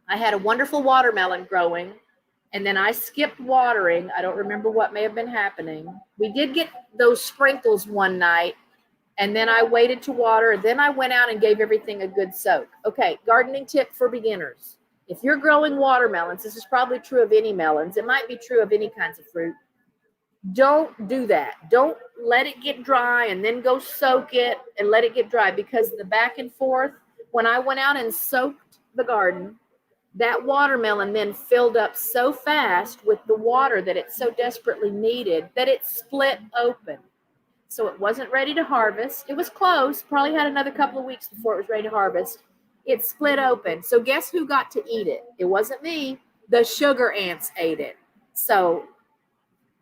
Speaker 1: I had a wonderful watermelon growing, and then I skipped watering. I don't remember what may have been happening. We did get those sprinkles one night, and then I waited to water. Then I went out and gave everything a good soak. Okay, gardening tip for beginners. If you're growing watermelons, this is probably true of any melons. It might be true of any kinds of fruit. Don't do that. Don't let it get dry and then go soak it and let it get dry, because the back and forth, when I went out and soaked the garden, that watermelon then filled up so fast with the water that it so desperately needed that it split open. So it wasn't ready to harvest. It was close, probably had another couple of weeks before it was ready to harvest. It split open. So guess who got to eat it? It wasn't me. The sugar ants ate it. So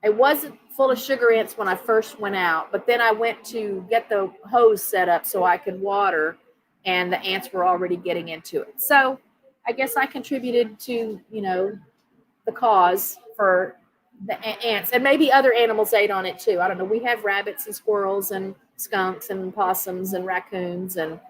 Speaker 1: it wasn't full of sugar ants when I first went out, but then I went to get the hose set up so I could water, and the ants were already getting into it. So I guess I contributed to, the cause for the ants, and maybe other animals ate on it too. I don't know. We have rabbits and squirrels and skunks and possums and raccoons and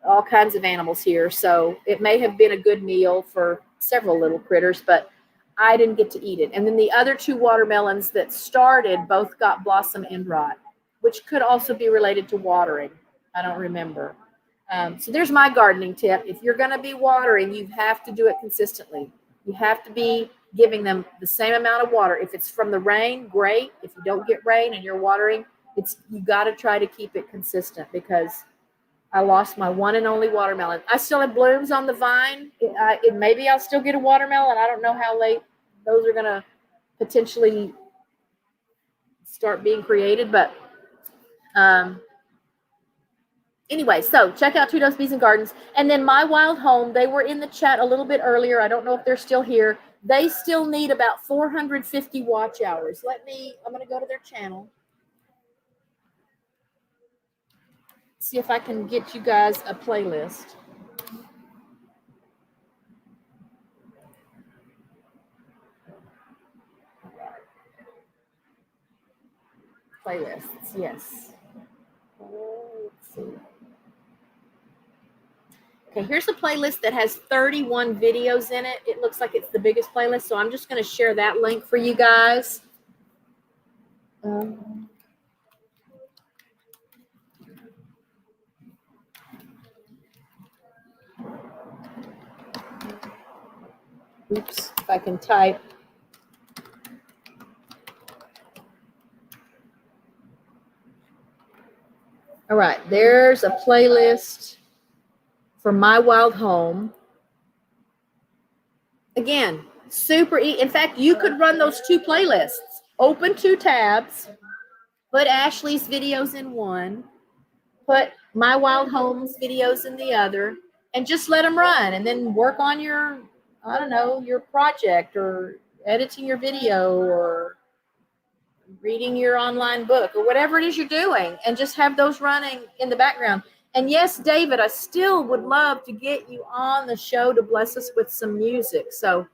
Speaker 1: all kinds of animals here. So it may have been a good meal for several little critters, but I didn't get to eat it. And then the other 2 watermelons that started both got blossom end rot, which could also be related to watering. I don't remember. So there's my gardening tip. If you're going to be watering, you have to do it consistently. You have to be giving them the same amount of water. If it's from the rain, great. If you don't get rain and you're watering, you got to try to keep it consistent, because I lost my one and only watermelon. I still have blooms on the vine. Maybe I'll still get a watermelon. I don't know how late those are going to potentially start being created, but anyway, so check out Two Doves Bees and Gardens. And then My Wild Home, they were in the chat a little bit earlier. I don't know if they're still here. They still need about 450 watch hours. I'm going to go to their channel. See if I can get you guys a playlist. Playlists, yes. Let's see. Okay, here's a playlist that has 31 videos in it. It looks like it's the biggest playlist, so I'm just going to share that link for you guys. Oops, if I can type. All right, there's a playlist for My Wild Home. Again, super easy. In fact, you could run those 2 playlists. Open 2 tabs, put Ashley's videos in one, put My Wild Home's videos in the other, and just let them run, and then work on your, your project, or editing your video, or reading your online book, or whatever it is you're doing, and just have those running in the background. And yes, David, I still would love to get you on the show to bless us with some music. So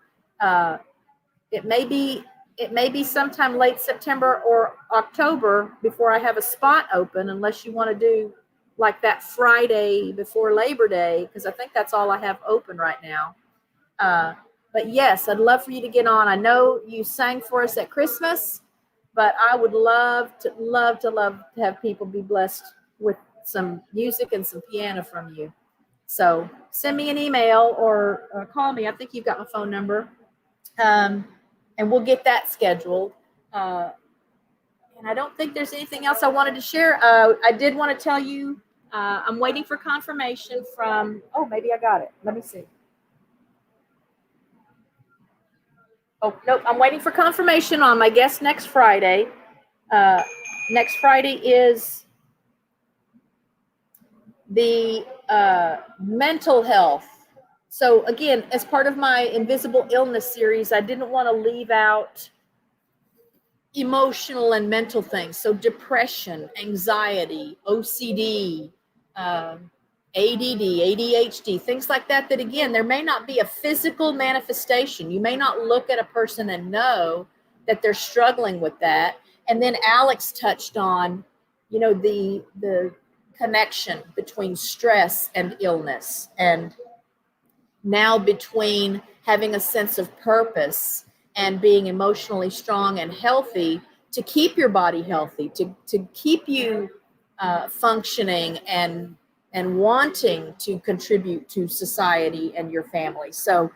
Speaker 1: it may be sometime late September or October before I have a spot open, unless you want to do like that Friday before Labor Day, because I think that's all I have open right now. But yes, I'd love for you to get on. I know you sang for us at Christmas, but I would love to have people be blessed with some music and some piano from you. So send me an email or call me. I think you've got my phone number. And we'll get that scheduled. And I don't think there's anything else I wanted to share. I did want to tell you I'm waiting for confirmation from, oh, maybe I got it. Let me see. Oh, nope. I'm waiting for confirmation on my guest next Friday. Next Friday is the mental health. So again, as part of my invisible illness series, I didn't want to leave out emotional and mental things. So depression, anxiety, OCD, ADD, ADHD, things like that, that again, there may not be a physical manifestation. You may not look at a person and know that they're struggling with that. And then Alex touched on, you know, the connection between stress and illness, and now between having a sense of purpose and being emotionally strong and healthy to keep your body healthy, to keep you functioning and wanting to contribute to society and your family. So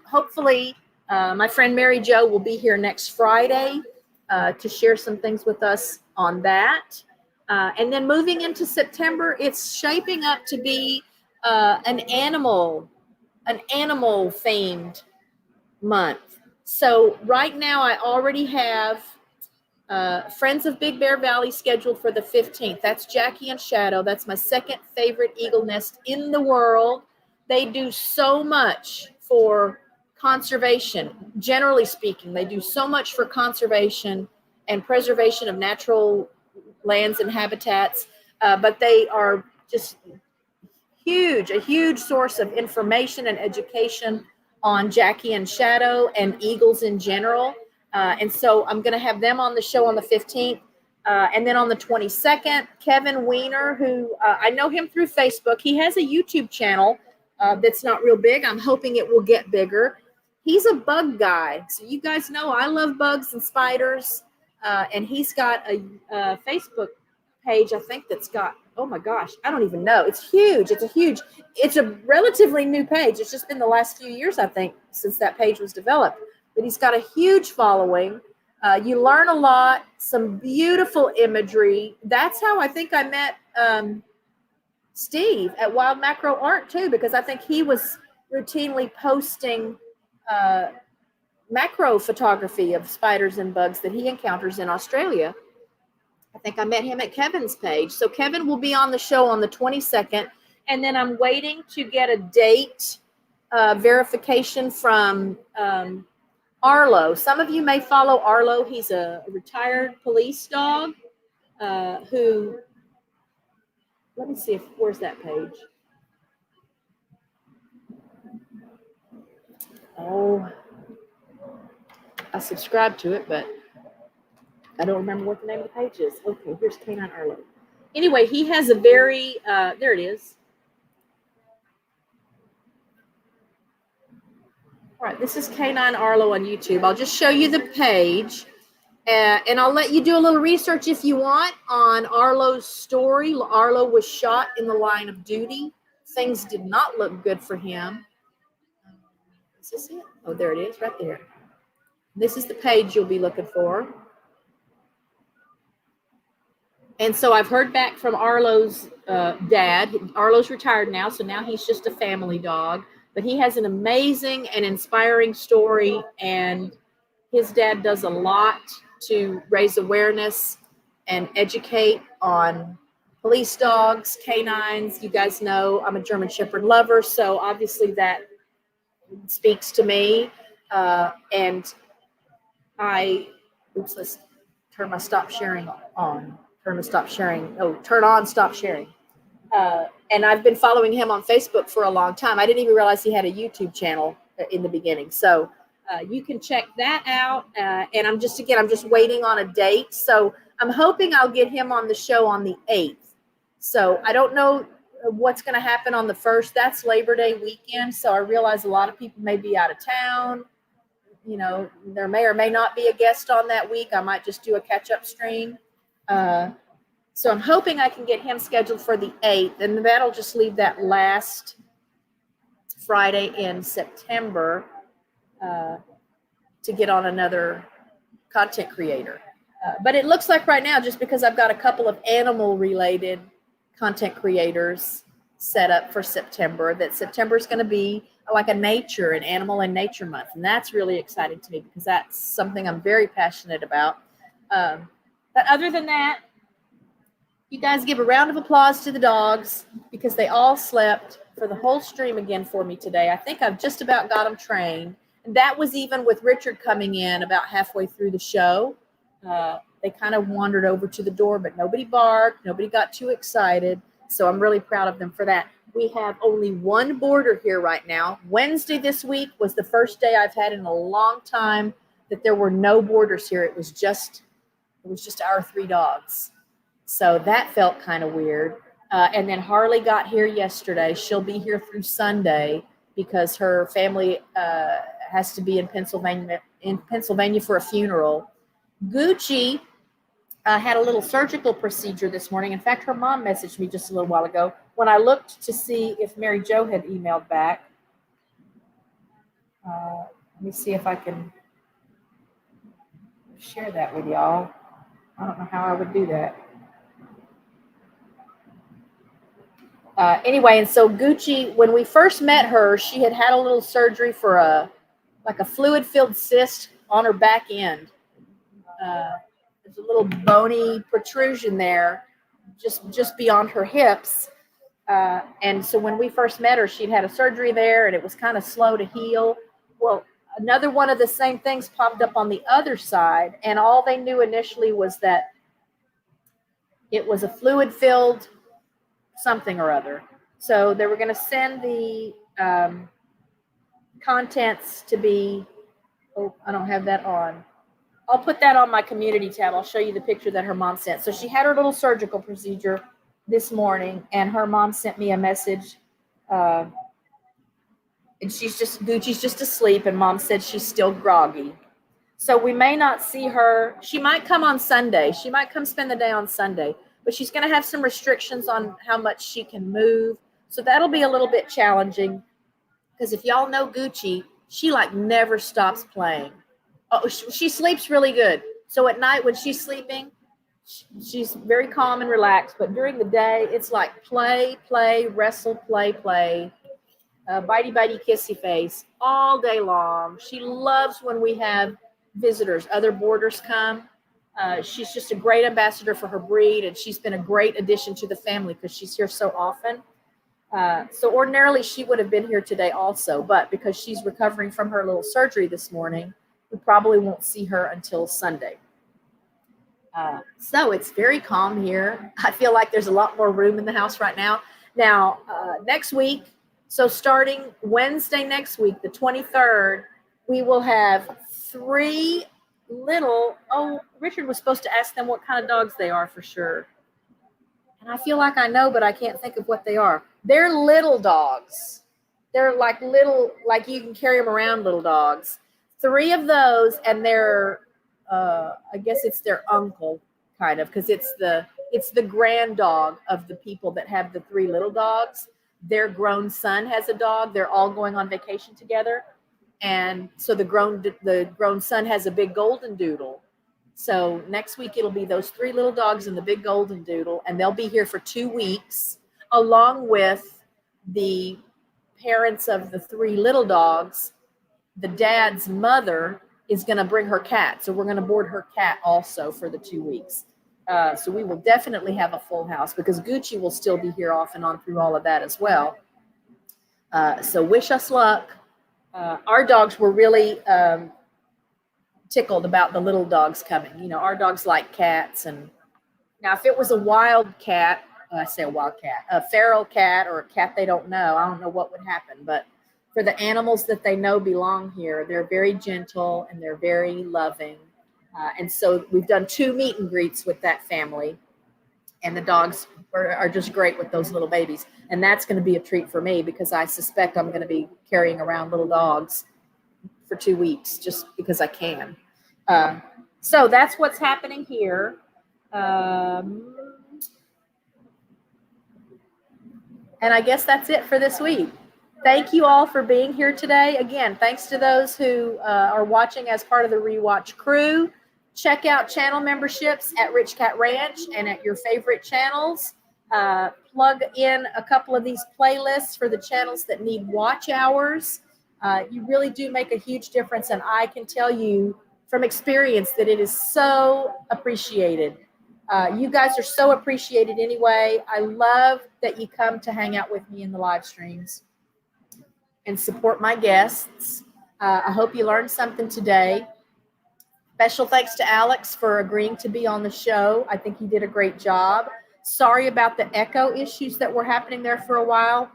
Speaker 1: hopefully my friend Mary Jo will be here next Friday to share some things with us on that. And then moving into September, it's shaping up to be an animal themed month. So right now I already have Friends of Big Bear Valley scheduled for the 15th. That's Jackie and Shadow. That's my second favorite eagle nest in the world. They do so much for conservation. Generally speaking, they do so much for conservation and preservation of natural lands and habitats, but they are just a huge source of information and education on Jackie and Shadow and eagles in general. And so I'm going to have them on the show on the 15th. And then on the 22nd, Kevin Weiner, who I know him through Facebook. He has a YouTube channel that's not real big. I'm hoping it will get bigger. He's a bug guy. So you guys know I love bugs and spiders. And he's got a Facebook page, I think, that's got, oh my gosh, I don't even know. It's huge. It's a relatively new page. It's just been the last few years, I think, since that page was developed. But he's got a huge following. You learn a lot, some beautiful imagery. That's how I think I met Steve at Wild Macro Art too, because I think he was routinely posting macro photography of spiders and bugs that he encounters in Australia. I think I met him at Kevin's page. So Kevin will be on the show on the 22nd. And then I'm waiting to get a date verification from Arlo. Some of you may follow Arlo. He's a retired police dog who, let me see where's that page? Oh, I subscribed to it, but I don't remember what the name of the page is. Okay, here's Canine Arlo. Anyway, he has a very, there it is. All right, this is Canine Arlo on YouTube. I'll just show you the page, and I'll let you do a little research if you want on Arlo's story. Arlo was shot in the line of duty. Things did not look good for him. Is this it? Oh, there it is, right there. This is the page you'll be looking for. And so I've heard back from Arlo's dad. Arlo's retired now, so now he's just a family dog. But he has an amazing and inspiring story, and his dad does a lot to raise awareness and educate on police dogs, canines. You guys know I'm a German Shepherd lover, so obviously that speaks to me. And let's turn my stop sharing on. Turn on stop sharing. And I've been following him on Facebook for a long time. I didn't even realize he had a YouTube channel in the beginning. So you can check that out. And I'm just waiting on a date. So I'm hoping I'll get him on the show on the 8th. So I don't know what's going to happen on the 1st. That's Labor Day weekend. So I realize a lot of people may be out of town. You know, there may or may not be a guest on that week. I might just do a catch-up stream. So I'm hoping I can get him scheduled for the 8th, and that'll just leave that last Friday in September to get on another content creator. But it looks like right now, just because I've got a couple of animal-related content creators set up for September, that September is going to be like a nature and animal and nature month. And that's really exciting to me because that's something I'm very passionate about. But other than that, you guys give a round of applause to the dogs because they all slept for the whole stream again for me today. I think I've just about got them trained. And that was even with Richard coming in about halfway through the show. They kind of wandered over to the door, but nobody barked. Nobody got too excited. So I'm really proud of them for that. We have only one boarder here right now. Wednesday this week was the first day I've had in a long time that there were no boarders here. It was just our 3 dogs. So that felt kind of weird. And then Harley got here yesterday. She'll be here through Sunday because her family has to be in Pennsylvania for a funeral. Gucci had a little surgical procedure this morning. In fact, her mom messaged me just a little while ago when I looked to see if Mary Jo had emailed back. Let me see if I can share that with y'all. I don't know how I would do that. Anyway, and so Gucci, when we first met her, she had a little surgery for a fluid-filled cyst on her back end. There's a little bony protrusion there, just beyond her hips. And so when we first met her, she'd had a surgery there, and it was kind of slow to heal. Well, another one of the same things popped up on the other side, and all they knew initially was that it was a fluid-filled something or other. So they were going to send the contents to be, oh, I don't have that on. I'll put that on my community tab. I'll show you the picture that her mom sent. So she had her little surgical procedure this morning, and her mom sent me a message. And Gucci's just asleep, and mom said she's still groggy. So we may not see her. She might come on Sunday. She might come spend the day on Sunday. But she's going to have some restrictions on how much she can move. So that'll be a little bit challenging. Because if y'all know Gucci, she never stops playing. Oh, she sleeps really good. So at night when she's sleeping, she's very calm and relaxed. But during the day, it's like play, wrestle, play, bitey, kissy face all day long. She loves when we have visitors, other boarders come. She's just a great ambassador for her breed, and she's been a great addition to the family because she's here so often. So ordinarily she would have been here today also, but because she's recovering from her little surgery this morning, we probably won't see her until Sunday. So it's very calm here. I feel like there's a lot more room in the house right now. Now, next week, so starting Wednesday next week, the 23rd, we will have 3 little, Richard was supposed to ask them what kind of dogs they are for sure. And I feel like I know, but I can't think of what they are. They're little dogs. They're little, you can carry them around little dogs. 3 of those, and they're, I guess it's their uncle, kind of, because it's the grand dog of the people that have the 3 little dogs. Their grown son has a dog. They're all going on vacation together. And so the grown son has a big golden doodle. So next week it'll be those 3 little dogs and the big golden doodle, and they'll be here for 2 weeks, along with the parents of the 3 little dogs. The dad's mother is going to bring her cat, so we're going to board her cat also for the 2 weeks. So we will definitely have a full house because Gucci will still be here off and on through all of that as well. So wish us luck. Our dogs were really tickled about the little dogs coming. You know, our dogs like cats. And now if it was a wild cat, I say a wild cat, a feral cat or a cat they don't know, I don't know what would happen. But for the animals that they know belong here, they're very gentle and they're very loving. And so we've done 2 meet and greets with that family. And the dogs are just great with those little babies. And that's going to be a treat for me because I suspect I'm going to be carrying around little dogs for 2 weeks just because I can. So that's what's happening here. And I guess that's it for this week. Thank you all for being here today. Again, thanks to those who are watching as part of the Rewatch crew. Check out channel memberships at RichKatRanch and at your favorite channels. plug in a couple of these playlists for the channels that need watch hours. You really do make a huge difference, and I can tell you from experience that it is so appreciated. You guys are so appreciated anyway. I love that you come to hang out with me in the live streams and support my guests. I hope you learned something today. Special thanks to Alex for agreeing to be on the show. I think he did a great job. Sorry about the echo issues that were happening there for a while.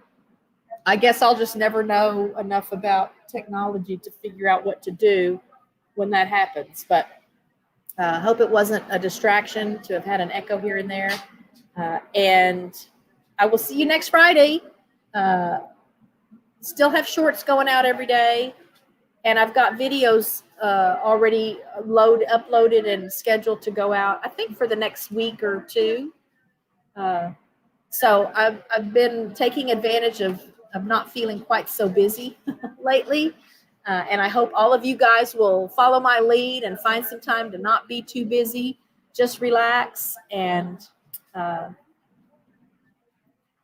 Speaker 1: I guess I'll just never know enough about technology to figure out what to do when that happens. But I hope it wasn't a distraction to have had an echo here and there. And I will see you next Friday. Still have shorts going out every day. And I've got videos already uploaded and scheduled to go out, I think, for the next week or two. So I've been taking advantage of not feeling quite so busy lately. And I hope all of you guys will follow my lead and find some time to not be too busy. Just relax and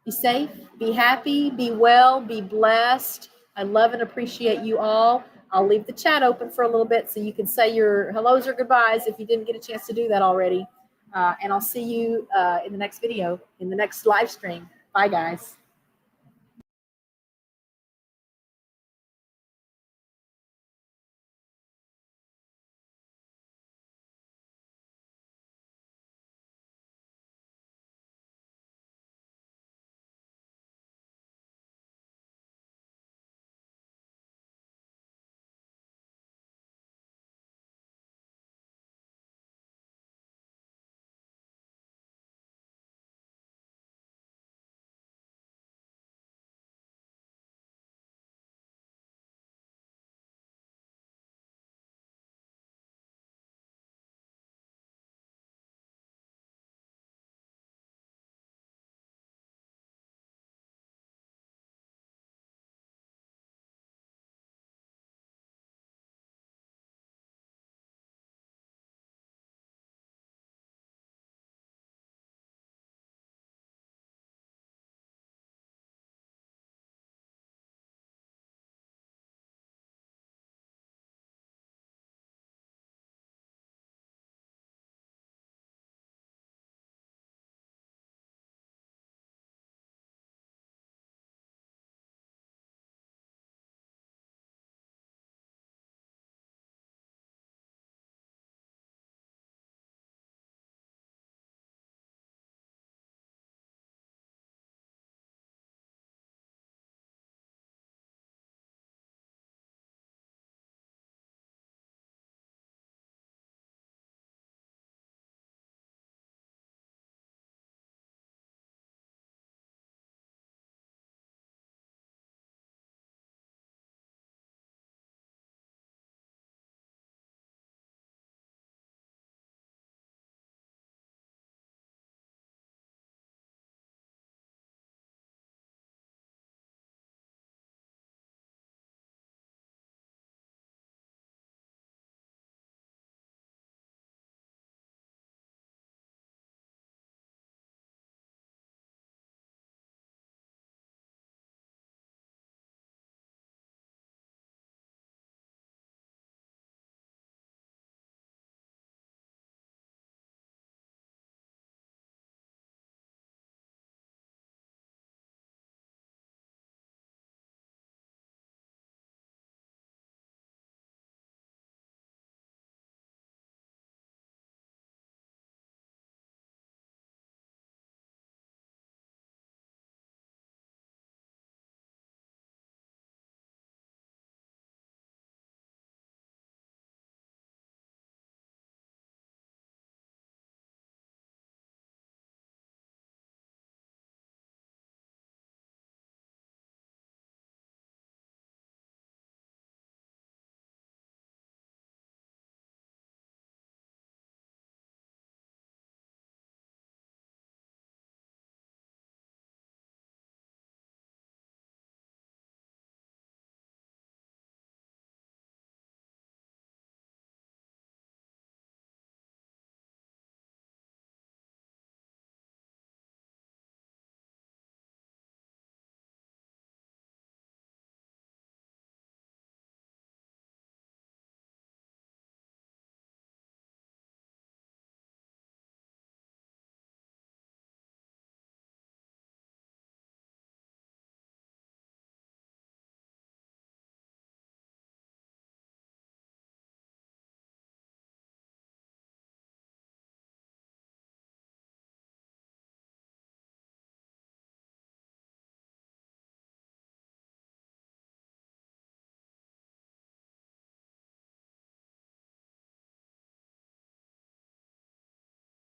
Speaker 1: be safe, be happy, be well, be blessed. I love and appreciate you all. I'll leave the chat open for a little bit so you can say your hellos or goodbyes if you didn't get a chance to do that already. And I'll see you in the next video, in the next live stream. Bye, guys.